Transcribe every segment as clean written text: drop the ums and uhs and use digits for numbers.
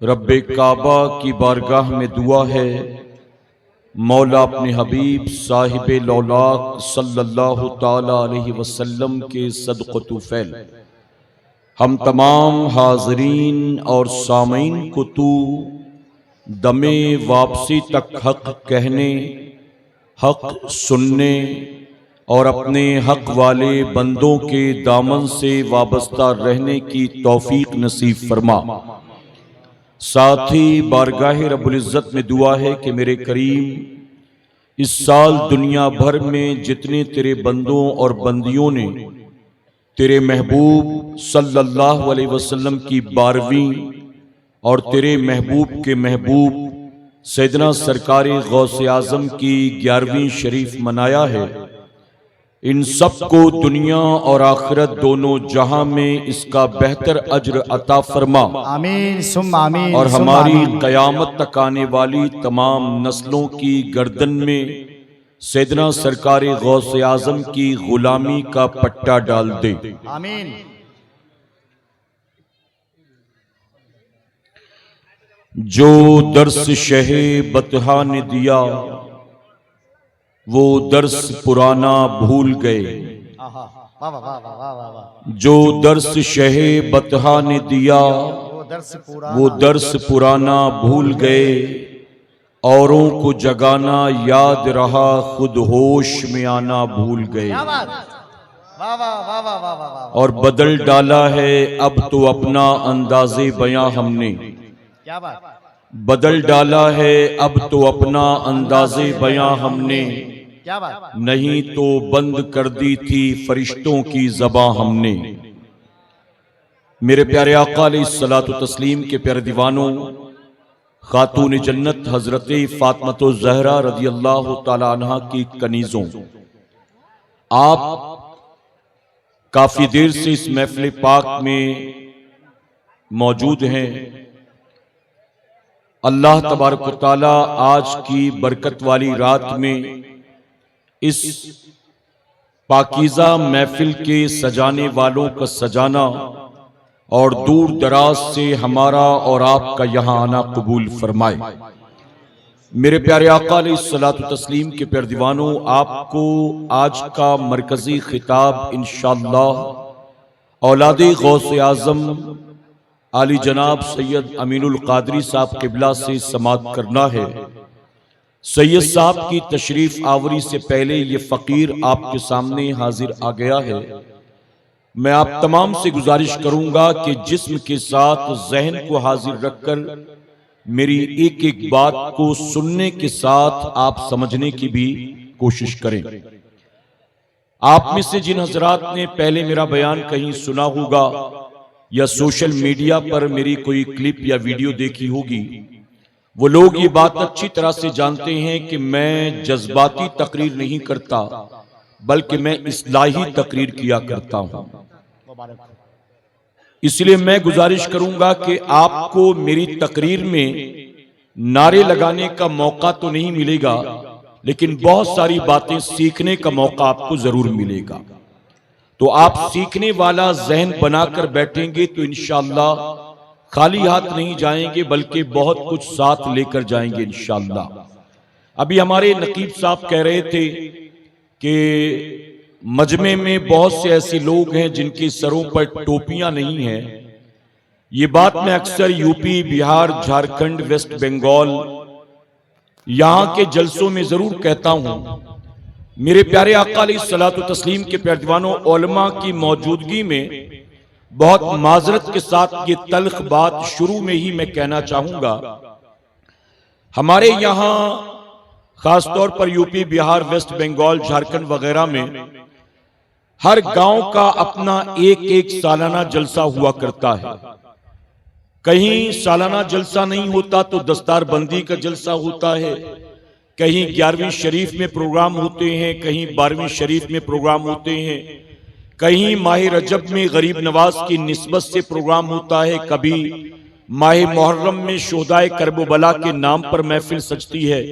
रब्बे काबा की बारगाह में दुआ है, मौला अपने हबीब साहिबे लौलाक सल्लल्लाहु ताला अलैहि वसल्लम के सदक़तु फैल हम तमाम हाज़रीन और सामीन को तू दमे वापसी तक हक कहने, हक सुनने और अपने हक वाले बंदों के दामन से वाबस्ता रहने की तौफीक नसीब फरमा। साथ ही बारगाह रब्बुल इज़्ज़त में दुआ है कि मेरे करीम इस साल दुनिया भर में जितने तेरे बंदों और बंदियों ने तेरे महबूब सल्लल्लाहु अलैहि वसल्लम की 12वीं और तेरे महबूब के महबूब सैयदना सरकारे गौसे आज़म की 11वीं शरीफ मनाया है, इन सब को दुनिया और आखिरत दोनों जहां में इसका बेहतर अज्र अता फरमा। आमीन सुम्मा आमीन। और हमारी क़यामत तक आने वाली तमाम नस्लों की गर्दन में सैयदना सरकारे गौसे आज़म की गुलामी का पट्टा डाल दे। आमीन। जो दर्स शहे बतहा ने दिया वो दर्स पुराना भूल गए। जो दर्स शहे बतहा ने दिया वो दर्स पुराना भूल गए। औरों को जगाना याद रहा, खुद होश में आना भूल गए। और बदल डाला है अब तो अपना अंदाज़े बयां हमने। क्या बात? बदल डाला है अब तो अपना अंदाज़े बयां हमने। क्या बात? नहीं तो बंद कर दी थी फरिश्तों की ज़बां हमने। मेरे प्यारे आका अलैहिस्सलातु तस्लीम के प्यारे दीवानों, खातून जन्नत हजरत फातिमा ज़हरा रज़ियल्लाहु ताला अन्हा की कनीज़ों, आप काफी देर से इस महफिल पाक में मौजूद हैं। अल्लाह तबारक व तआला आज की बरकत वाली रात में इस पाकीज़ा महफिल के सजाने वालों का सजाना और दूर दराज से हमारा और आपका यहाँ आना कबूल फरमाए। मेरे प्यारे आका अलैहिस्सलातु तस्लीम के प्यारे दीवानों, आपको आज का मरकजी खिताब इंशाअल्लाह औलादे गौसे आज़म आली जनाब सैयद अमीनुल कादरी साहब क़िबला से समाअत करना है। सैयद साहब की तशरीफ आवरी से पहले ये फ़कीर आपके सामने हाजिर आ गया है। मैं आप तमाम से गुजारिश करूंगा कि जिस्म के साथ जहन को हाजिर रखकर मेरी एक एक बात को सुनने के साथ आप समझने की भी कोशिश करें। आप में से जिन हजरात ने पहले मेरा बयान कहीं सुना होगा या सोशल मीडिया पर मेरी कोई क्लिप या वीडियो देखी होगी, वो लोग ये बात अच्छी तरह से जानते हैं कि मैं जज्बाती तकरीर नहीं करता, बल्कि मैं इस्लाही तकरीर किया करता हूं। इसलिए मैं गुजारिश करूंगा कि आपको मेरी तकरीर में नारे लगाने का मौका तो नहीं मिलेगा, लेकिन बहुत सारी बातें सीखने का मौका आपको जरूर मिलेगा। तो आप सीखने वाला जहन बनाकर बैठेंगे तो इंशाअल्लाह खाली हाथ नहीं जाएंगे, बल्कि बहुत कुछ साथ लेकर जाएंगे इंशाअल्लाह। अभी हमारे नकीब साहब कह रहे थे कि मजमे में बहुत से ऐसे लोग हैं जिनके सरों पर टोपियां नहीं हैं। ये बात मैं अक्सर यूपी, बिहार, झारखंड, वेस्ट बंगाल यहां के जलसों में जरूर कहता हूं। मेरे प्यारे आका अलैहिस्सलातु तस्लीम के प्यारे दीवानों, उलमा की मौजूदगी में बहुत माजरत के साथ ये तल्ख बात शुरू में ही मैं कहना चाहूंगा। हमारे यहां खासतौर पर यूपी, बिहार, वेस्ट बंगाल, झारखंड वगैरह में हर गांव का अपना एक एक सालाना जलसा हुआ करता है। कहीं सालाना जलसा नहीं होता तो दस्तारबंदी का जलसा होता है, कहीं 11वीं शरीफ में प्रोग्राम होते हैं, कहीं 12वीं शरीफ में प्रोग्राम होते हैं, कहीं माह रजब में गरीब नवाज की निस्बत से प्रोग्राम होता है, कभी माह मुहर्रम में शोहदाए करबला के नाम पर महफिल सजती है।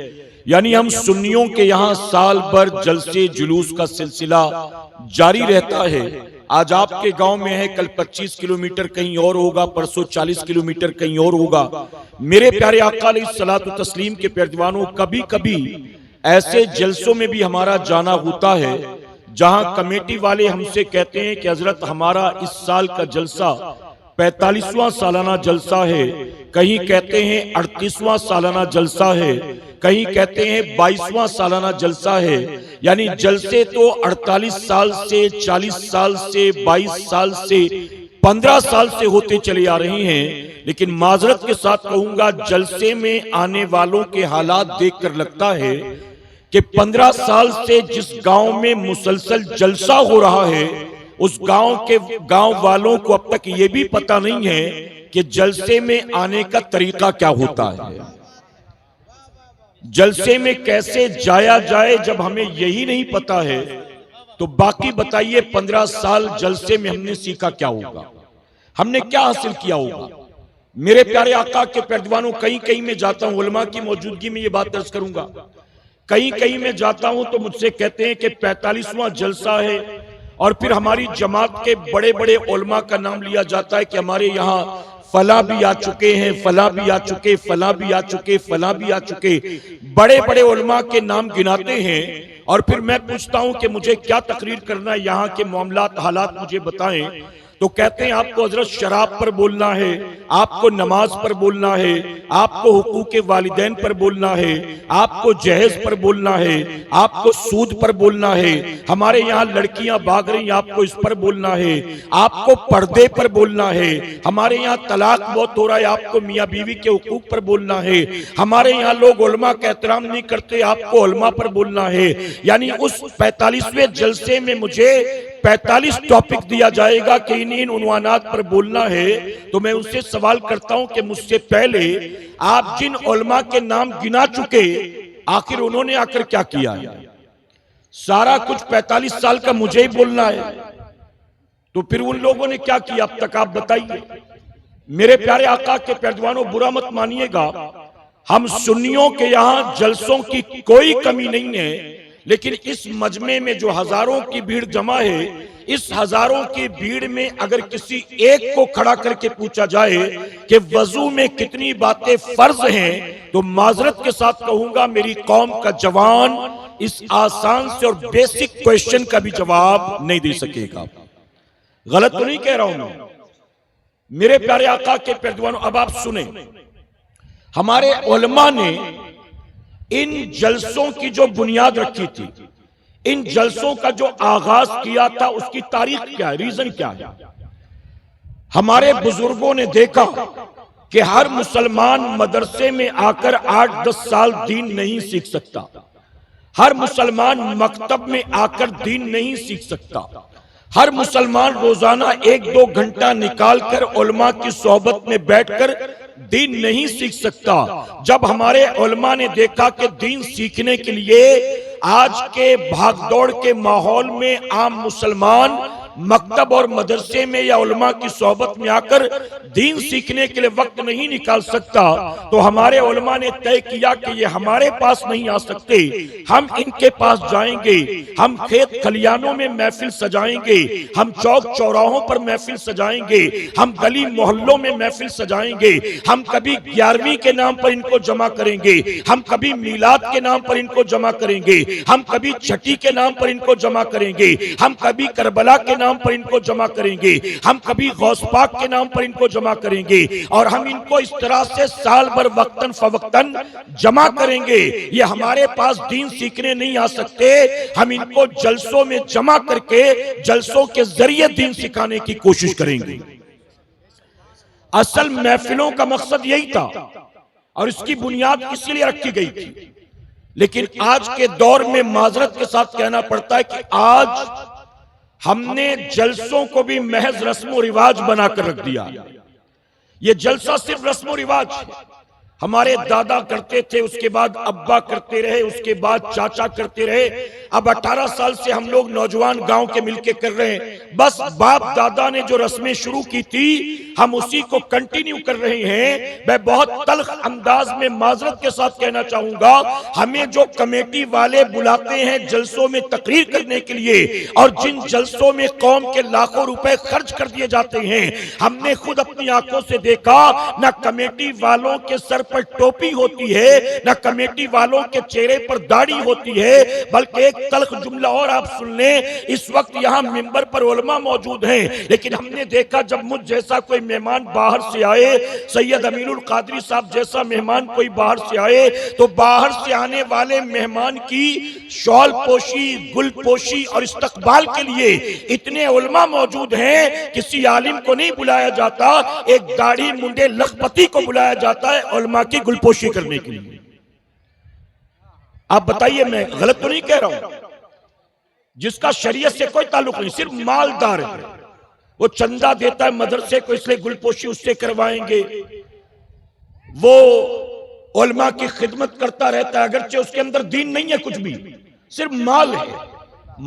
यानी हम सुन्नियों के यहाँ साल भर जलसे जुलूस का सिलसिला जारी रहता है। आज आपके गांव में है, कल 25 किलोमीटर कहीं और होगा, परसों 40 किलोमीटर कहीं और होगा। मेरे प्यारे आका अलैहिस्सलातु तस्लीम के प्यारे दीवानों, कभी कभी ऐसे जलसों में भी हमारा जाना होता है जहां कमेटी वाले हमसे कहते हैं कि हजरत हमारा इस साल का जलसा 45वां सालाना जलसा है, कहीं कहते हैं 38वां सालाना जलसा है, कहीं कहते हैं 22वां सालाना जलसा है। यानी जलसे तो 48 साल से, 40 साल से, 22 साल से, 15 साल से होते चले आ रहे हैं। लेकिन माजरत के साथ कहूंगा, जलसे में आने वालों के हालात देखकर लगता है कि 15 साल से जिस गांव में मुसलसल जलसा हो रहा है, उस गांव वालों को अब तक ये भी पता नहीं है कि जलसे में आने का तरीका क्या होता है, जलसे में कैसे जाया जाए। जब हमें यही नहीं पता है तो बाकी बताइए 15 साल जलसे में हमने सीखा क्या होगा, हमने क्या हासिल किया होगा। मेरे प्यारे आका के प्यारे दीवानों, कहीं कहीं में जाता हूं, उलमा की मौजूदगी में ये बात दर्ज करूंगा, कहीं कहीं में जाता हूं तो मुझसे कहते हैं कि 45वां जलसा है, और फिर हमारी जमात के बड़े बड़े उलमा का नाम लिया जाता है कि हमारे यहाँ फला भी आ चुके हैं, फला भी आ चुके, फला भी आ चुके, फला भी आ चुके, बड़े बड़े उलमा के नाम गिनाते हैं। और फिर मैं पूछता हूं कि मुझे क्या तकरीर करना है, यहाँ के मामलात हालात मुझे बताएं। तो कहते हैं आपको हजरत शराब पर बोलना है, आपको नमाज पर बोलना है, आपको हुकूक वालिदैन पर बोलना है, आपको जहेज पर बोलना है, आपको सूद पर बोलना है, हमारे यहाँ लड़कियां भाग रही आपको इस पर बोलना है, आपको पर्दे पर बोलना है, हमारे यहाँ तलाक बहुत हो रहा है, आपको मियाँ बीवी के हुकूक पर बोलना है, हमारे यहाँ लोग उलमा का एहतराम नहीं करते, आपको उलमा पर बोलना है। यानी उस 45वें जलसे में मुझे 45 टॉपिक दिया जाएगा कि इन उन्वानात पर बोलना है। तो मैं उससे सवाल करता हूं कि मुझसे पहले आप जिन उलमा के नाम गिना चुके, आखिर उन्होंने आकर क्या किया है? सारा कुछ 45 साल का मुझे ही बोलना है, तो फिर उन लोगों ने क्या किया अब तक, आप बताइए। मेरे प्यारे आका के प्यारे दीवानों, बुरा मत मानिएगा, हम सुन्नियों के यहां जलसों की कोई कमी नहीं है, लेकिन इस मजमे में जो हजारों की भीड़ जमा है, इस हजारों की भीड़ में अगर किसी एक को खड़ा करके पूछा जाए कि वजू में कितनी बातें फर्ज हैं, तो माजरत के साथ कहूंगा मेरी कौम का जवान इस आसान से और बेसिक क्वेश्चन का भी जवाब नहीं दे सकेगा। गलत तो नहीं कह रहा हूं मैं, मेरे प्यारे आका के प्यारे दीवानों। अब आप सुने, हमारे उलमा ने इन जलसों की जो बुनियाद रखी थी, इन जलसों का जो आगाज किया था, उसकी तारीख क्या है, रीजन क्या है। हमारे बुजुर्गों ने देखा कि हर मुसलमान मदरसे में आकर 8-10 साल दीन नहीं सीख सकता, हर मुसलमान मकतब में आकर दीन नहीं सीख सकता, हर मुसलमान रोजाना 1-2 घंटा निकालकर उलमा की सोहबत में बैठकर दीन नहीं सीख सकता। जब हमारे उलमा ने देखा कि दीन सीखने के लिए आज के भागदौड़ के माहौल में आम मुसलमान मकतब और मदरसे में या उलमा की सोहबत में आकर दीन सीखने के लिए वक्त नहीं निकाल सकता, तो हमारे उलमा ने तय किया कि ये हमारे पास नहीं आ सकते, हम इनके पास जाएंगे, हम खेत खलियानों में महफिल सजाएंगे, हम चौक चौराहों पर महफिल सजाएंगे, हम गली मोहल्लों में महफिल सजाएंगे, हम कभी 11वीं के नाम पर इनको जमा करेंगे, हम कभी मीलाद के नाम पर इनको जमा करेंगे, हम कभी छठी के नाम पर इनको जमा करेंगे, हम कभी करबला के नाम पर इनको जमा करेंगे, हम कभी गौस पाक के नाम पर इनको जमा करेंगे, और हम इनको इस तरह से साल भर वक्तन फवक्तन जमा करेंगे। ये हमारे पास दीन सीखने नहीं आ सकते, हम इनको जलसों में जमा करके जलसों के जरिए दीन सिखाने की कोशिश करेंगे। असल महफिलों का मकसद यही था और इसकी बुनियाद इसलिए रखी गई थी। लेकिन आज के दौर में माजरत के साथ कहना पड़ता है कि आज हमने जलसों को भी महज रस्म रिवाज बनाकर रख दिया। ये जलसा सिर्फ रस्म रिवाज है। हमारे दादा करते थे, उसके बाद अब्बा करते रहे, उसके बाद चाचा करते रहे। अब 18 साल से हम लोग नौजवान गांव के मिलके कर रहे हैं। बस बाप दादा ने जो रस्में शुरू की थी हम उसी को कंटिन्यू कर रहे हैं। मैं बहुत तल्ख अंदाज में माजरत के साथ कहना चाहूंगा, हमें जो कमेटी वाले बुलाते हैं जलसों में तकरीर करने के लिए, और जिन जलसों में कौम के लाखों रुपए खर्च कर दिए जाते हैं, हमने खुद अपनी आंखों से देखा, ना कमेटी वालों के सर पर टोपी होती है, ना कमेटी वालों के चेहरे पर दाढ़ी होती है। बल्कि एक तल्ख जुमला और आप सुन लें, इस वक्त यहां मिंबर पर उलमा मौजूद हैं, लेकिन हमने देखा जब मुझ जैसा कोई मेहमान बाहर से आए, सैयद अमीनुल कादरी साहब जैसा मेहमान कोई बाहर से आए, तो बाहर से आने वाले मेहमान की शॉल पोशी, गुल पोशी और इस्तकबाल के लिए इतने उलमा मौजूद हैं। किसी आलिम को नहीं बुलाया जाता, एक दाढ़ी मुंडे लखपति को बुलाया जाता है उलमा की गुलपोशी करने के लिए। आप बताइए, मैं गलत तो नहीं कह रहा हूं? जिसका शरीयत से कोई ताल्लुक नहीं, सिर्फ मालदार है, वो चंदा देता है मदरसे को, इसलिए गुलपोशी उससे करवाएंगे। वो उलमा की खिदमत करता रहता है, अगरचे उसके अंदर दीन नहीं है कुछ भी, सिर्फ माल है।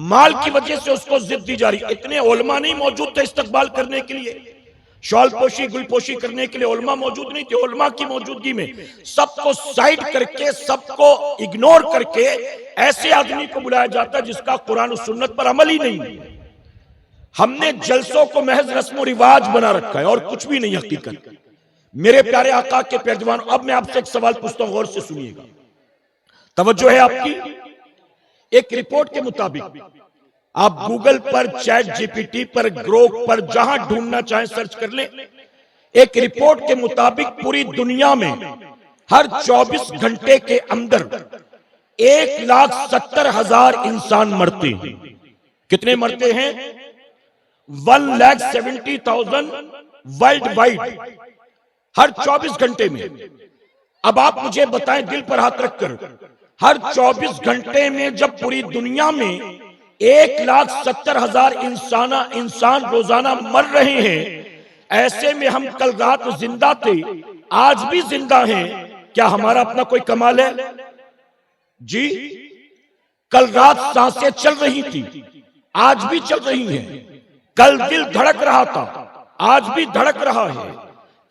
माल की वजह से उसको जिद दी जा रही। इतने उलमा नहीं मौजूद थे इस्तकबाल करने के लिए, शॉल पोशी गुलपोशी करने के लिए उलमा मौजूद नहीं थे। उलमा की मौजूदगी में सबको साइड करके, सबको इग्नोर करके ऐसे आदमी को बुलाया जाता है जिसका कुरान और सुन्नत पर अमल ही नहीं। हमने जलसों को महज रस्म रिवाज बना रखा है और कुछ भी नहीं हकीकत। मेरे प्यारे आका के पैरजवान, अब मैं आपसे एक सवाल पूछता हूं, गौर से सुनिएगा, तवज्जो है आपकी। एक रिपोर्ट के मुताबिक आप गूगल पर, चैट जीपीटी पर, ग्रोक पर, जहां ढूंढना चाहें सर्च कर लें, एक रिपोर्ट के मुताबिक पूरी दुनिया में हर 24 घंटे के अंदर 1,70,000 इंसान मरते हैं। कितने मरते हैं? 1,70,000 वर्ल्ड वाइड, हर 24 घंटे में। अब आप मुझे बताएं दिल पर हाथ रखकर, हर 24 घंटे में जब पूरी दुनिया में 1,70,000 इंसान रोजाना मर रहे हैं, ऐसे में हम कल रात जिंदा थे, आज भी जिंदा हैं, क्या हमारा अपना कोई कमाल है? जी, कल रात सांसें चल रही थी, आज भी चल रही हैं। कल दिल धड़क रहा था, आज भी धड़क रहा है।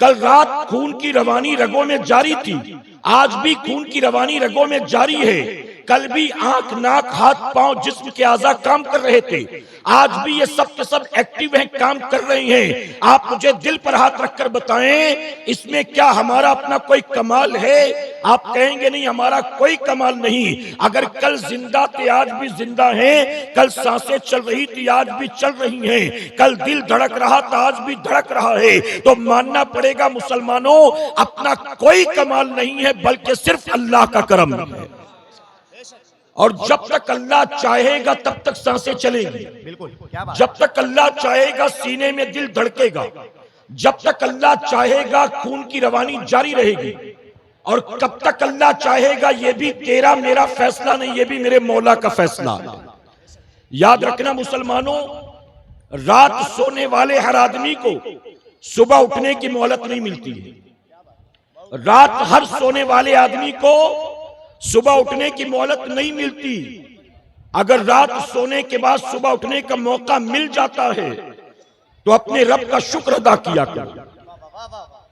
कल रात खून की रवानी रगों में जारी थी, आज भी खून की रवानी रगों में जारी है। कल भी आंख, नाक, हाथ, पांव, जिस्म के आज़ा काम कर रहे थे, आज भी ये सब के सब एक्टिव हैं, काम कर रहे हैं। आप मुझे दिल पर हाथ रखकर बताएं, इसमें क्या हमारा अपना कोई कमाल है? आप कहेंगे नहीं, हमारा कोई कमाल नहीं। अगर कल जिंदा थे, आज भी जिंदा हैं। कल सांसें चल रही थी, आज भी चल रही हैं। कल दिल धड़क रहा था, आज भी धड़क रहा है। तो मानना पड़ेगा मुसलमानों, अपना कोई कमाल नहीं है, बल्कि सिर्फ अल्लाह का करम है। और जब तक अल्लाह चाहेगा तब तक सांसें चलेंगी, बिल्कुल, क्या बात। जब तक अल्लाह चाहेगा सीने में दिल धड़केगा, जब तक अल्लाह चाहेगा खून की रवानी जारी रहेगी, और कब तक अल्लाह चाहेगा ये भी तेरा मेरा फैसला नहीं, ये भी मेरे मौला का फैसला है। याद रखना मुसलमानों, रात सोने वाले हर आदमी को सुबह उठने की मोहलत नहीं मिलती है। रात हर सोने वाले आदमी को सुबह उठने की मोहलत नहीं मिलती। अगर रात सोने के बाद सुबह उठने का मौका मिल जाता है तो अपने रब का शुक्र अदा किया करो।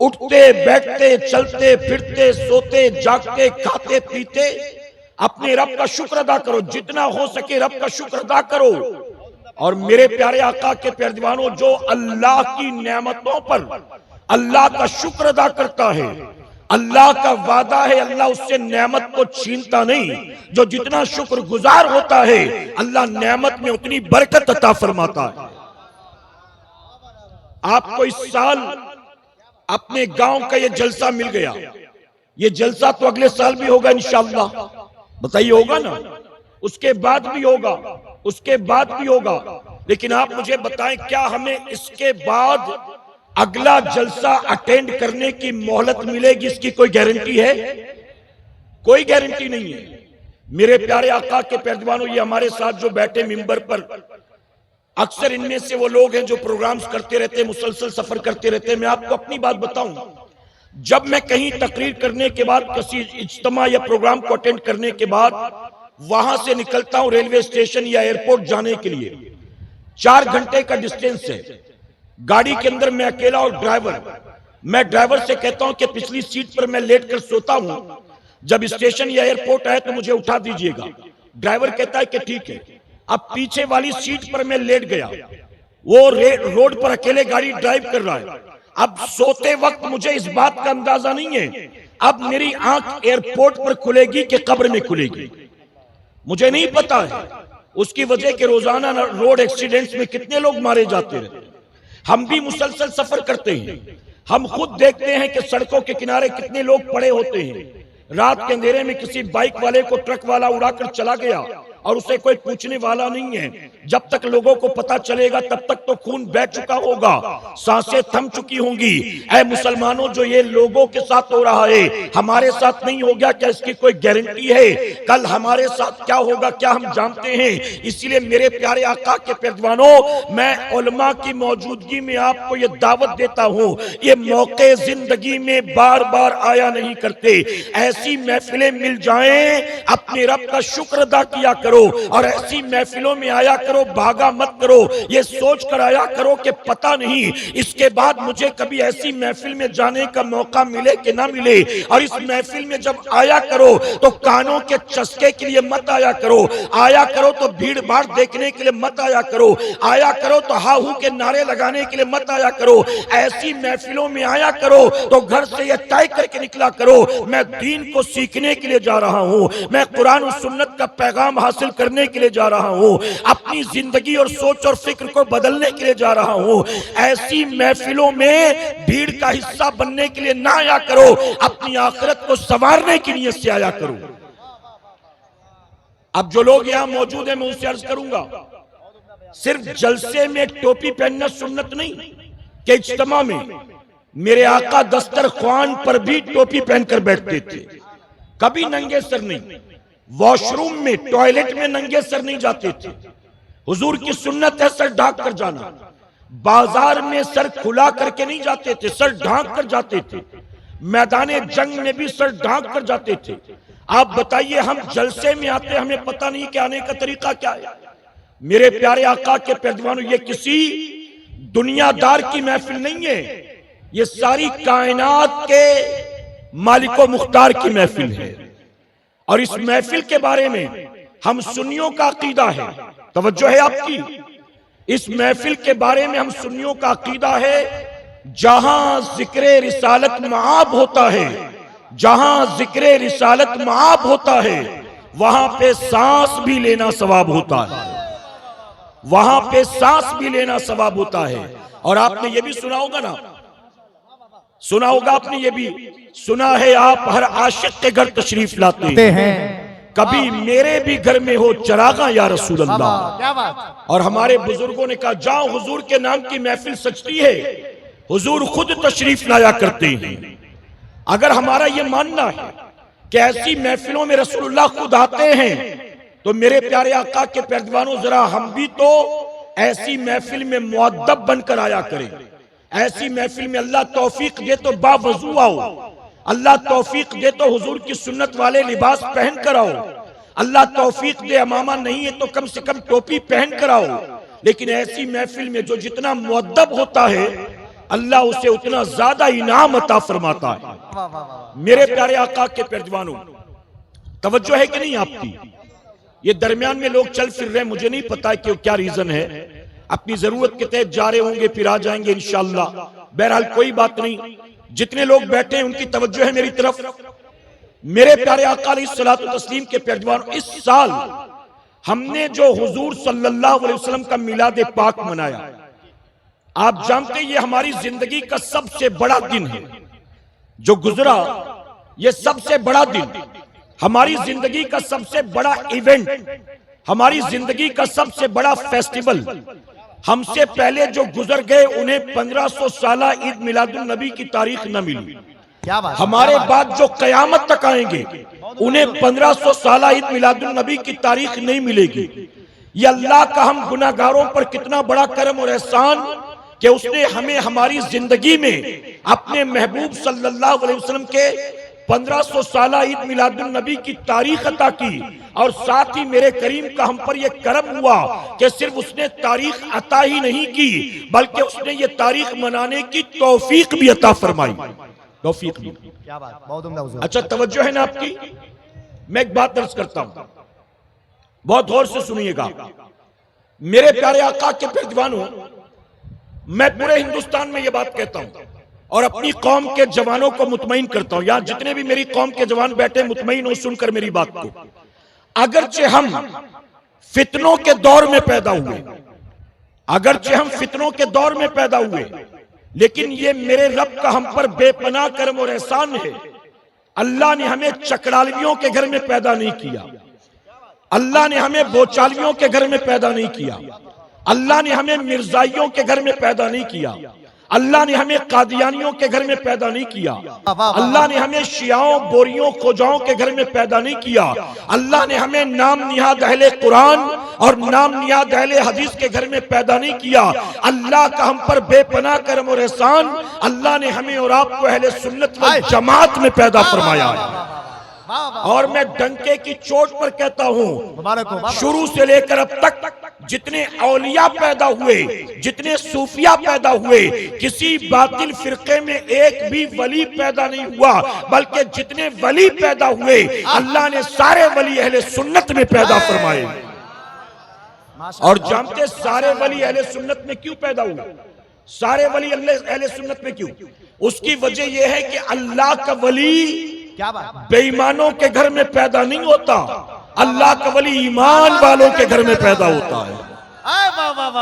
उठते बैठते, चलते फिरते, सोते जागते, खाते पीते, अपने रब का शुक्र अदा करो। जितना हो सके रब का शुक्र अदा करो। और मेरे प्यारे आका के प्यारे दीवानों, जो अल्लाह की नेमतों पर अल्लाह का शुक्र अदा करता है, अल्लाह का वादा है, अल्लाह उससे नेमत को छीनता नहीं। जो जितना शुक्र गुजार होता है, अल्लाह नेमत में उतनी बरकत अता फरमाता है। आपको इस साल अपने गांव का ये जलसा मिल गया, ये जलसा तो अगले साल भी होगा इंशाअल्लाह। बताइए, होगा ना? उसके बाद भी होगा, उसके बाद भी होगा। लेकिन आप मुझे बताएं, क्या हमें इसके बाद अगला जलसा अटेंड करने की मोहलत मिलेगी? इसकी कोई गारंटी है? कोई गारंटी नहीं है। मेरे प्यारे आका के पैरजवानों, ये हमारे साथ जो बैठे मिंबर पर, अक्सर इनमें से वो लोग हैं जो प्रोग्राम्स करते रहते हैं, मुसलसल सफर करते रहते हैं। मैं आपको अपनी बात बताऊं, जब मैं कहीं तकरीर करने के बाद किसी इज्तिमा या प्रोग्राम को अटेंड करने के बाद वहां से निकलता हूं रेलवे स्टेशन या एयरपोर्ट जाने के लिए, 4 घंटे का डिस्टेंस है, गाड़ी के अंदर मैं अकेला और ड्राइवर। मैं ड्राइवर से कहता हूं कि पिछली सीट पर मैं लेट कर सोता हूं, जब स्टेशन या एयरपोर्ट आए तो मुझे उठा दीजिएगा। ड्राइवर कहता है कि ठीक है। अब पीछे वाली सीट पर मैं लेट गया, वो रोड पर अकेले गाड़ी ड्राइव कर रहा है। अब सोते वक्त मुझे इस बात का अंदाजा नहीं है अब मेरी आंख एयरपोर्ट पर खुलेगी कि कब्र में खुलेगी, मुझे नहीं पता है। उसकी वजह के रोजाना रोड एक्सीडेंट्स में कितने लोग मारे जाते हैं। हम भी मुसलसल सफर करते हैं, हम खुद देखते हैं कि सड़कों के किनारे कितने लोग पड़े होते हैं। रात के अंधेरे में किसी बाइक वाले को ट्रक वाला उड़ाकर चला गया और उसे कोई पूछने वाला नहीं है। जब तक लोगों को पता चलेगा तब तक तो खून बह चुका होगा, सांसें थम चुकी होंगी। ऐ मुसलमानों, जो ये लोगों के साथ हो रहा है हमारे साथ नहीं हो गया क्या इसकी कोई गारंटी है? कल हमारे साथ क्या होगा क्या हम जानते हैं? इसलिए मेरे प्यारे आका के पैरवानों, मैं उलमा की मौजूदगी में आपको ये दावत देता हूं, ये मौके जिंदगी में बार बार आया नहीं करते। ऐसी महफिलें मिल जाएं, अपने रब का शुक्र अदा किया करो और ऐसी महफिलों में आया करो, भागा मत करो। ये सोच कर आया करो कि पता नहीं इसके बाद मुझे कभी ऐसी महफिल में जाने का मौका मिले कि ना मिले। और इस महफिल में जब आया करो तो कानों के चस्के के लिए मत आया करो, आया करो तो भीड़ भाड़ देखने के लिए मत आया करो, आया करो तो हा हू के नारे लगाने के लिए मत आया करो। ऐसी महफिलों में आया करो तो घर से यह तय करके निकला करो, मैं दीन को सीखने के लिए जा रहा हूं, मैं कुरान और सुन्नत का पैगाम हासिल करने के लिए जा रहा हूं, अपनी जिंदगी और सोच और फिक्र को बदलने के लिए जा रहा हूं। ऐसी महफिलों में भीड़ का हिस्सा बनने के लिए ना आया करो, अपनी आखिरत को संवारने की नीयत से आया करो। अब जो लोग यहां मौजूद हैं मैं उनसे अर्ज करूंगा, सिर्फ जलसे में टोपी पहनना सुन्नत नहीं कि इज्तिमा में मेरे आका दस्तरख्वान पर भी टोपी पहनकर बैठते थे, कभी नंगे सर नहीं। वॉशरूम में टॉयलेट में नंगे सर नहीं जाते थे, हुजूर की सुन्नत है सर ढांक कर जाना। बाजार में सर खुला करके नहीं जाते थे, सर ढांक कर जाते थे। मैदाने जंग में भी सर ढांक कर जाते थे। आप बताइए, हम जलसे में आते हमें पता नहीं कि आने का तरीका क्या है। मेरे प्यारे आका के पैरवानों, ये किसी दुनियादार की महफिल नहीं है, ये सारी कायनात के मालिको मुख्तार की महफिल है। और इस महफिल के बारे में हम सुन्नियों का अकीदा है, तवज्जो है आपकी, इस महफिल के बारे में हम सुन्नियों का अकीदा है, जहां जिक्र रिसालत मआब होता है, जहां जिक्र रिसालत मआब होता है, वहां पे सांस भी लेना सवाब होता है, वहां पे सांस भी लेना सवाब होता है। और आपने ये भी सुना होगा ना, सुना होगा आपने ये भी सुना है, आप हर आशिक के घर तशरीफ लाते हैं, कभी मेरे भी घर में हो चरागा या रसूल अल्लाह। क्या बात। और हमारे बुजुर्गों ने कहा, जाओ हुजूर के नाम की महफिल सजती है, हुजूर खुद तशरीफ लाया करते हैं। अगर हमारा ये मानना है कि ऐसी महफिलों में रसूलुल्लाह खुद आते हैं, तो मेरे प्यारे आका के पैरवानों, जरा हम भी तो ऐसी महफिल में मुअद्दब बनकर आया करें। ऐसी महफिल में अल्लाह तौफीक दे तो बावजू आओ, अल्लाह तौफीक दे तो हुजूर की सुन्नत वाले लिबास पहन कर आओ, अल्लाह तौफीक दे अमामा नहीं है तो कम से कम टोपी पहन कर आओ। लेकिन ऐसी महफिल में जो जितना मुअद्दब होता है, अल्लाह उसे उतना ज्यादा इनाम अता फरमाता है। मेरे प्यारे आका के पैरवानों, तवज्जो है कि नहीं आपकी? ये दरमियान में लोग चल फिर रहे, मुझे नहीं पता कि क्या रीजन है, अपनी जरूरत के तहत जा रहे होंगे, फिर आ जाएंगे इंशाअल्लाह। बहरहाल कोई बात नहीं, जितने लोग बैठे हैं उनकी तवज्जो है मेरी तरफ। मेरे प्यारे आका अलैहिस्सलातु तस्लीम के पैरवानों, इस साल हमने जो हुजूर सल्लल्लाहु अलैहि वसल्लम का मिलाद पाक मनाया, आप जानते हैं ये हमारी जिंदगी का सबसे बड़ा दिन है। जो गुजरा ये सबसे बड़ा दिन, हमारी जिंदगी का सबसे बड़ा इवेंट, हमारी जिंदगी का सबसे बड़ा फेस्टिवल। हमसे पहले जो गुजर गए उन्हें 1500 साला ईद मिलादुन नबी की तारीख न मिली। क्या बात। हमारे बाद जो कयामत तक आएंगे उन्हें 1500 साला ईद मिलादुन नबी की तारीख नहीं मिलेगी। ये अल्लाह का हम गुनाहगारों पर कितना बड़ा करम और एहसान कि कि उसने हमें हमारी जिंदगी में अपने महबूब सल्लल्लाहु अलैहि वसल्लम के 1500 साला ईद मिलादुन नबी की तारीख अता की, और साथ ही मेरे करीम का हम पर यह करम हुआ कि सिर्फ उसने तारीख अता ही नहीं की बल्कि उसने ये तारीख मनाने की तौफीक भी अता फरमाई। तौफीक भी। क्या बात, बहुत उम्दा हुजूर। अच्छा, तवज्जो है ना आपकी? मैं एक बात दर्ज करता हूं, बहुत गौर से सुनिएगा। मेरे प्यारे आका के फिर दीवानों, मैं पूरे हिंदुस्तान में यह बात कहता हूं और अपनी कौम के जवानों को मुतमईन करता हूं, यहां जितने भी मेरी कौम के जवान बैठे मुतमईन हो सुनकर मेरी बात को। अगरचे हम फितनों के दौर में पैदा हुए, अगरचे हम फितनों के दौर में पैदा हुए, लेकिन ये मेरे रब का हम पर बेपनाह करम और एहसान है। अल्लाह ने हमें चकड़ालवियों के घर में पैदा नहीं किया, अल्लाह ने हमें बोचालियों के घर में पैदा नहीं किया, अल्लाह ने हमें मिर्जाइयों के घर में पैदा नहीं किया, अल्लाह ने हमें कादियानियों के घर में पैदा नहीं किया, अल्लाह ने हमें शियाओं बोरियों खोजाओं के घर में पैदा नहीं किया, अल्लाह ने हमें नाम निहाद अहले कुरान और नाम निहाद अहले हदीस के घर में पैदा नहीं किया। अल्लाह का हम पर बेपनाह करम और एहसान, अल्लाह ने हमें और आपको अहले सुन्नत वल जमात में पैदा फरमाया है। और मैं डंके की चोट पर कहता हूं, शुरू से लेकर अब तक जितने औलिया पैदा हुए, जितने सूफिया पैदा हुए, किसी बातिल फिरके में एक भी वली पैदा नहीं हुआ, बल्कि जितने वली पैदा हुए अल्लाह ने सारे वली अहले सुन्नत में पैदा फरमाए। और जानते सारे वली अहले सुन्नत में क्यों पैदा हुए? सारे वली अहले सुन्नत में क्यों? उसकी वजह यह है कि अल्लाह का वली क्या बात, बेईमानों के घर में पैदा नहीं होता, अल्लाह का वली ईमान वालों के घर में पैदा होता है।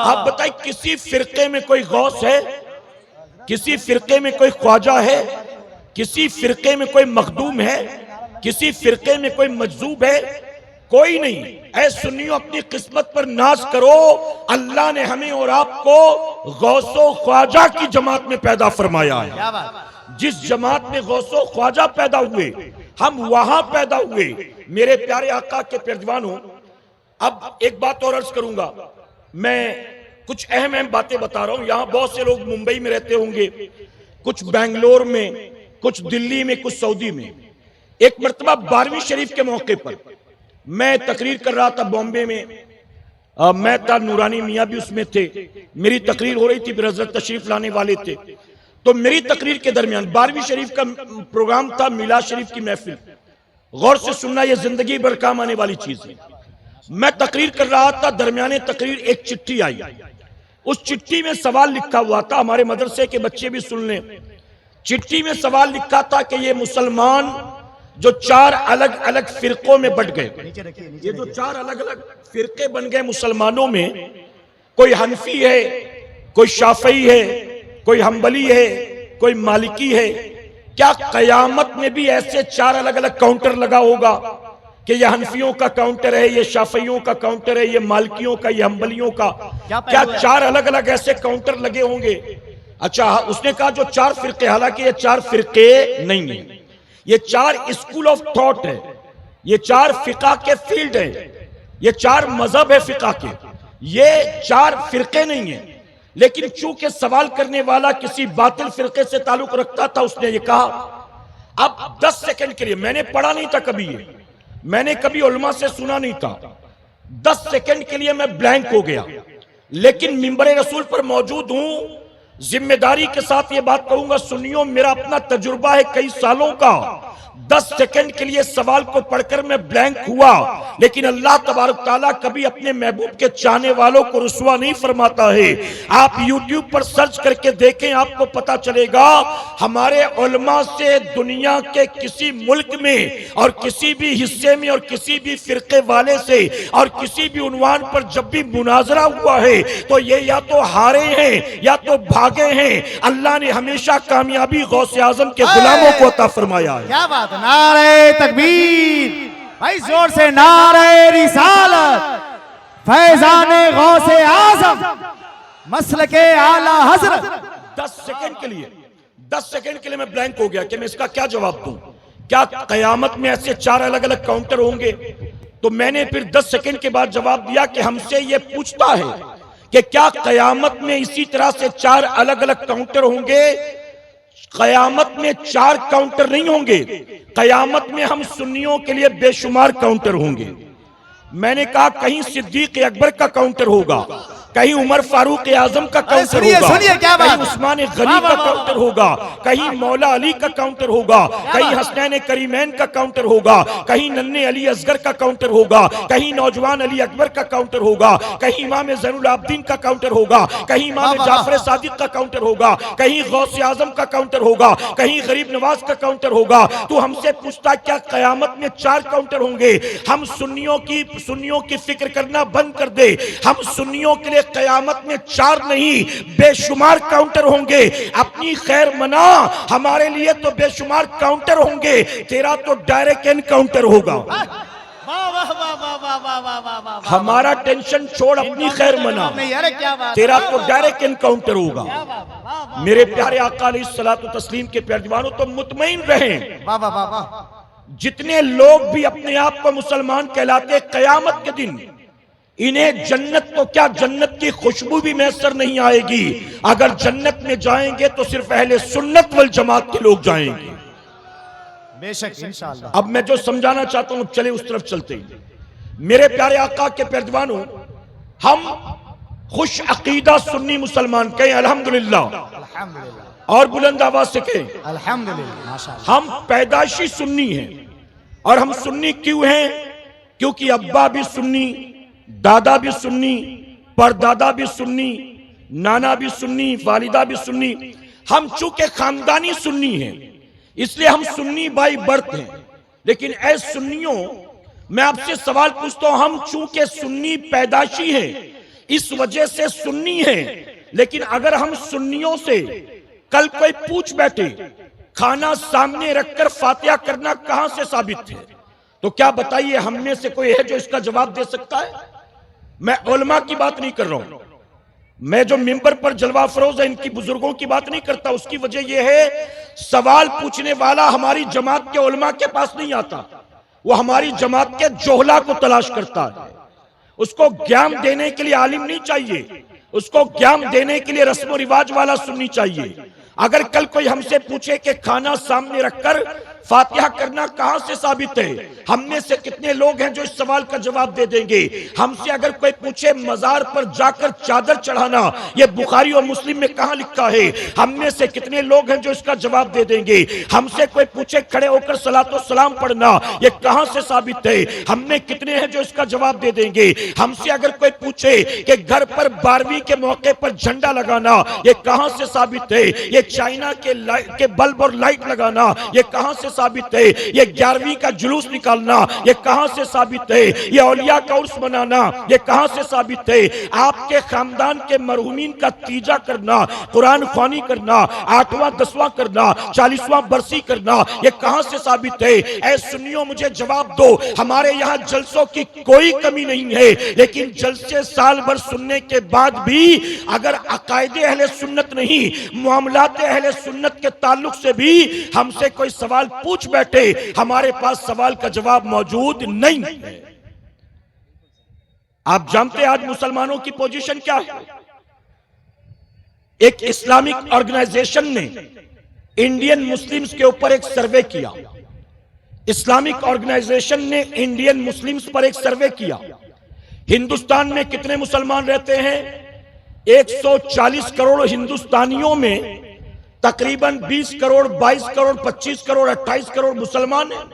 आप बताइए, किसी फिरके में कोई गौस है? किसी फिरके में कोई ख्वाजा है? किसी फिरके में कोई मखदूम है? किसी फिरके में कोई मजजूब है? कोई नहीं। ऐ सुन्नियों, अपनी किस्मत पर नाज करो, अल्लाह ने हमें और आपको गौसो ख्वाजा की जमात में पैदा फरमाया है। क्या बात, जिस जमात में गौसो ख्वाजा पैदा हुए, हम वहां पैदा हुए। मेरे प्यारे आका के प्यारदीवानों, अब एक बात और अर्ज करूंगा। मैं कुछ अहम अहम बातें बता रहा हूं। यहां बहुत से लोग मुंबई में रहते होंगे, कुछ बेंगलोर में, कुछ दिल्ली में, कुछ सऊदी में। एक मर्तबा 12वीं शरीफ के मौके पर मैं तकरीर कर रहा था बॉम्बे में। मैं था, नूरानी मियाँ भी उसमें थे। मेरी तकरीर हो रही थी, फिर हजरत तशरीफ लाने वाले थे। तो मेरी तकरीर के दरमियान 12वीं शरीफ का प्रोग्राम था, मिलाद शरीफ की महफिल। गौर से सुनना, यह जिंदगी भर काम आने वाली चीज है। मैं तकरीर कर रहा था, दरमियाने तकरीर एक चिट्ठी आई। उस चिट्ठी में सवाल लिखा हुआ था, हमारे मदरसे के बच्चे भी सुन लें। चिट्ठी में सवाल लिखा था कि ये मुसलमान जो 4 अलग अलग फिरकों में बट गए, ये जो 4 अलग अलग फिरके बन गए मुसलमानों में, कोई हनफी है, कोई शाफई है, कोई हम्बली है, कोई मालिकी है, क्या कयामत में भी ऐसे 4 अलग अलग काउंटर लगा होगा कि ये हनफियों का काउंटर है, ये शाफियों का काउंटर है, ये मालिकियों का, ये हम्बलियों का? क्या 4 अलग अलग ऐसे काउंटर लगे होंगे? अच्छा, उसने कहा जो 4 फिरके, हालांकि ये 4 फिरके नहीं है, ये 4 स्कूल ऑफ थॉट है, ये 4 फिका के फील्ड है, ये 4 मजहब है फिका के, ये 4 फिरके नहीं है। लेकिन चूंकि सवाल करने वाला किसी बातिल फिरके से ताल्लुक रखता था, उसने ये कहा। अब 10 सेकंड के लिए, मैंने पढ़ा नहीं था कभी, ये मैंने कभी उलमा से सुना नहीं था। 10 सेकंड के लिए मैं ब्लैंक हो गया, लेकिन मिंबर रसूल पर मौजूद हूं, जिम्मेदारी के साथ ये बात कहूंगा। सुनियो, मेरा अपना तजुर्बा है कई सालों का। 10 सेकंड के लिए सवाल को पढ़कर मैं ब्लैंक हुआ, लेकिन अल्लाह तबारक ताला कभी अपने महबूब के चाहने वालों को रुसवा नहीं फरमाता है। आप YouTube पर सर्च करके देखें, आपको पता चलेगा हमारे उलमा से दुनिया के किसी मुल्क में और किसी भी हिस्से में और किसी भी फिरके वाले से और किसी भी उन्वान पर जब भी मुनाजरा हुआ है, तो ये या तो हारे हैं या तो भागे हैं। अल्लाह ने हमेशा कामयाबी गौसे आजम के गुलामों को अता फरमाया है। क्या बात, नारे तकबीर भाई, जोर से नारे रिसालत, फैजाने गौसे आजम, मसलके आला हजरत। 10 सेकंड के लिए, 10 सेकंड के लिए मैं ब्लैंक हो गया कि मैं इसका क्या जवाब दूं। क्या कयामत में ऐसे 4 अलग अलग काउंटर होंगे? तो मैंने फिर 10 सेकंड के बाद जवाब दिया कि हमसे ये पूछता है कि क्या कयामत में इसी तरह से 4 अलग अलग काउंटर होंगे? कयामत में 4 काउंटर नहीं होंगे, कयामत में हम सुन्नियों के लिए बेशुमार काउंटर होंगे। मैंने कहा कहीं सिद्दीक अकबर का काउंटर होगा, कहीं उमर फारूक आजम का काउंटर होगा, कहीं उस्मान गनी का काउंटर होगा, कहीं मौला अली का काउंटर होगा, कहीं हसनैन करीमैन का काउंटर होगा, कहीं नन्हे अली असगर का काउंटर होगा, कहीं नौजवान अली अकबर का काउंटर होगा, कहीं इमाम ज़ैनुल आबिदीन का काउंटर होगा, कहीं इमाम जाफर सादिक का काउंटर होगा, कहीं गौसे आजम का काउंटर होगा, कहीं गरीब नवाज का काउंटर होगा। तो हमसे पूछता क्या कयामत में 4 काउंटर होंगे? हम सुन्नियों की फिक्र करना बंद कर दे। हम सुन्नियों के लिए कयामत में 4 नहीं बेशुमार काउंटर होंगे। अपनी खैर मना, हमारे लिए तो बेशुमार काउंटर होंगे, तेरा तो डायरेक्ट एनकाउंटर होगा। हमारा टेंशन छोड़, अपनी खैर मना, तेरा तो डायरेक्ट एनकाउंटर होगा। मेरे प्यारे आका अलैहिस्सलातु तस्लीम के प्यारे दीवानों, तो मुतमईन रहें। जितने लोग भी अपने आप को मुसलमान कहलाते, कयामत के दिन इन्हें जन्नत तो क्या, जन्नत की खुशबू भी मैसर नहीं आएगी। अगर जन्नत में जाएंगे तो सिर्फ अहले सुन्नत वल जमात के लोग जाएंगे, बेशक इंशाअल्लाह। अब मैं जो समझाना चाहता हूं, चले उस तरफ चलते हैं। मेरे प्यारे आका के प्यारे दीवानों, हम खुश अकीदा सुन्नी मुसलमान कहें अल्हम्दुलिल्लाह, और बुलंद आवाज से कहें अल्हम्दुलिल्लाह, माशाअल्लाह। हम पैदाशी सुन्नी हैं। और हम सुन्नी क्यों हैं? क्योंकि अब्बा भी सुन्नी, दादा भी सुन्नी, परदादा भी सुन्नी, नाना भी सुन्नी, वालिदा भी सुन्नी। हम चूंकि खानदानी सुन्नी हैं, इसलिए हम सुन्नी बाई बर्थ हैं। लेकिन ऐ सुन्नियों, मैं आपसे सवाल पूछता हूं, हम चूंकि सुन्नी पैदाशी हैं, इस वजह से सुन्नी हैं। लेकिन अगर हम सुन्नियों से कल कोई पूछ बैठे, खाना सामने रखकर फातिहा करना कहां से साबित है, तो क्या बताइए हम में से कोई है जो इसका जवाब दे सकता है? मैं उलमा की बात नहीं कर रहा हूं, मैं जो मिंबर पर जलवा फरोज है इनकी बुजुर्गों की बात नहीं करता। उसकी वजह यह है, सवाल पूछने वाला हमारी जमात के उलमा के पास नहीं आता, वो हमारी जमात के जोहला को तलाश करता है। उसको ज्ञान देने के लिए आलिम नहीं चाहिए, उसको ज्ञान देने के लिए रस्म रिवाज वाला सुननी चाहिए। अगर कल कोई हमसे पूछे कि खाना सामने रखकर फातिहा करना कहां से साबित है, हम में से कितने लोग हैं जो इस सवाल का जवाब दे देंगे? हमसे अगर कोई पूछे मजार पर जाकर चादर चढ़ाना ये बुखारी और मुस्लिम में कहां लिखा है, हम में से कितने लोग हैं जो इसका जवाब दे देंगे? हमसे कोई पूछे खड़े होकर सलातो सलाम पढ़ना ये कहां से साबित है, हम में कितने हैं जो इसका जवाब दे देंगे? हमसे अगर कोई पूछे कि घर पर 12वीं के मौके पर झंडा लगाना ये कहां से साबित है, ये चाइना के बल्ब और लाइट लगाना ये कहां से साबित है, ये 11वीं का जुलूस निकालना ये कहां से साबित है, ये औलिया का उर्स मनाना ये कहां से साबित है, आपके खानदान के मरहूमीन का तीजा करना, कुरान ख्वानी करना, 8वां 10वां करना, 40वां बरसी करना ये कहां से साबित है? ऐ सुन्नियों मुझे जवाब दो। हमारे यहां जलसों की कोई कमी नहीं है, लेकिन जलसे साल भर सुनने के बाद भी अगर अकायदे अहले सुन्नत नहीं, मामलात अहले सुन्नत के ताल्लुक से भी हमसे कोई सवाल पूछ बैठे, हमारे पास सवाल का जवाब मौजूद नहीं है। आप जानते हैं आज मुसलमानों की पोजीशन क्या है? एक इस्लामिक ऑर्गेनाइजेशन ने इंडियन मुस्लिम्स के ऊपर एक सर्वे किया। इस्लामिक ऑर्गेनाइजेशन ने इंडियन मुस्लिम्स पर एक सर्वे किया। हिंदुस्तान में कितने मुसलमान रहते हैं? 140 करोड़ हिंदुस्तानियों में तकरीबन 20 करोड़, 22 करोड़, 25 करोड़, 28 करोड़ मुसलमान हैं।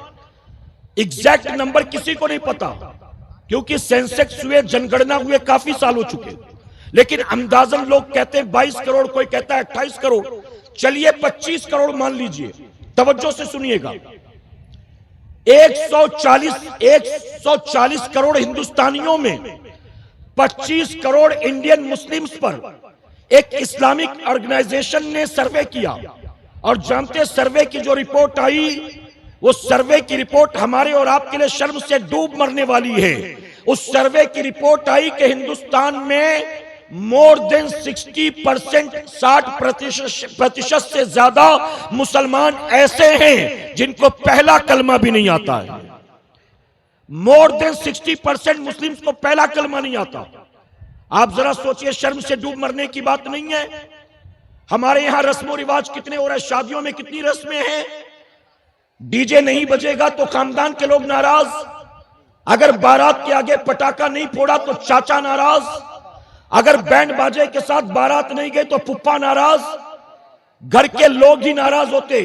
एग्जैक्ट नंबर किसी को नहीं पता, क्योंकि सेंसेक्स हुए, जनगणना हुए काफी साल हो चुके, लेकिन अंदाजन लोग कहते हैं 22 करोड़, कोई कहता है 28 करोड़, चलिए 25 करोड़ मान लीजिए। तवज्जो से सुनिएगा, 140 करोड़ हिंदुस्तानियों में 25 करोड़ इंडियन मुस्लिम्स पर एक इस्लामिक ऑर्गेनाइजेशन ने सर्वे किया। और जानते सर्वे की जो रिपोर्ट आई, वो सर्वे की रिपोर्ट हमारे और आपके लिए शर्म से डूब मरने वाली है। उस सर्वे की रिपोर्ट आई कि हिंदुस्तान में मोर देन 60% से ज्यादा मुसलमान ऐसे हैं जिनको पहला कलमा भी नहीं आता है। मोर देन 60% मुस्लिम्स को पहला कलमा नहीं आता। आप जरा सोचिए, शर्म से डूब मरने की बात नहीं है। हमारे यहां रस्मों रिवाज कितने हो रहे हैं, शादियों में कितनी रस्में हैं। डीजे नहीं बजेगा तो खानदान के लोग नाराज, अगर बारात के आगे पटाखा नहीं फोड़ा तो चाचा नाराज, अगर बैंड बाजे के साथ बारात नहीं गए तो पुप्पा नाराज, घर के लोग ही नाराज होते।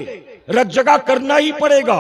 रग जगह करना ही पड़ेगा,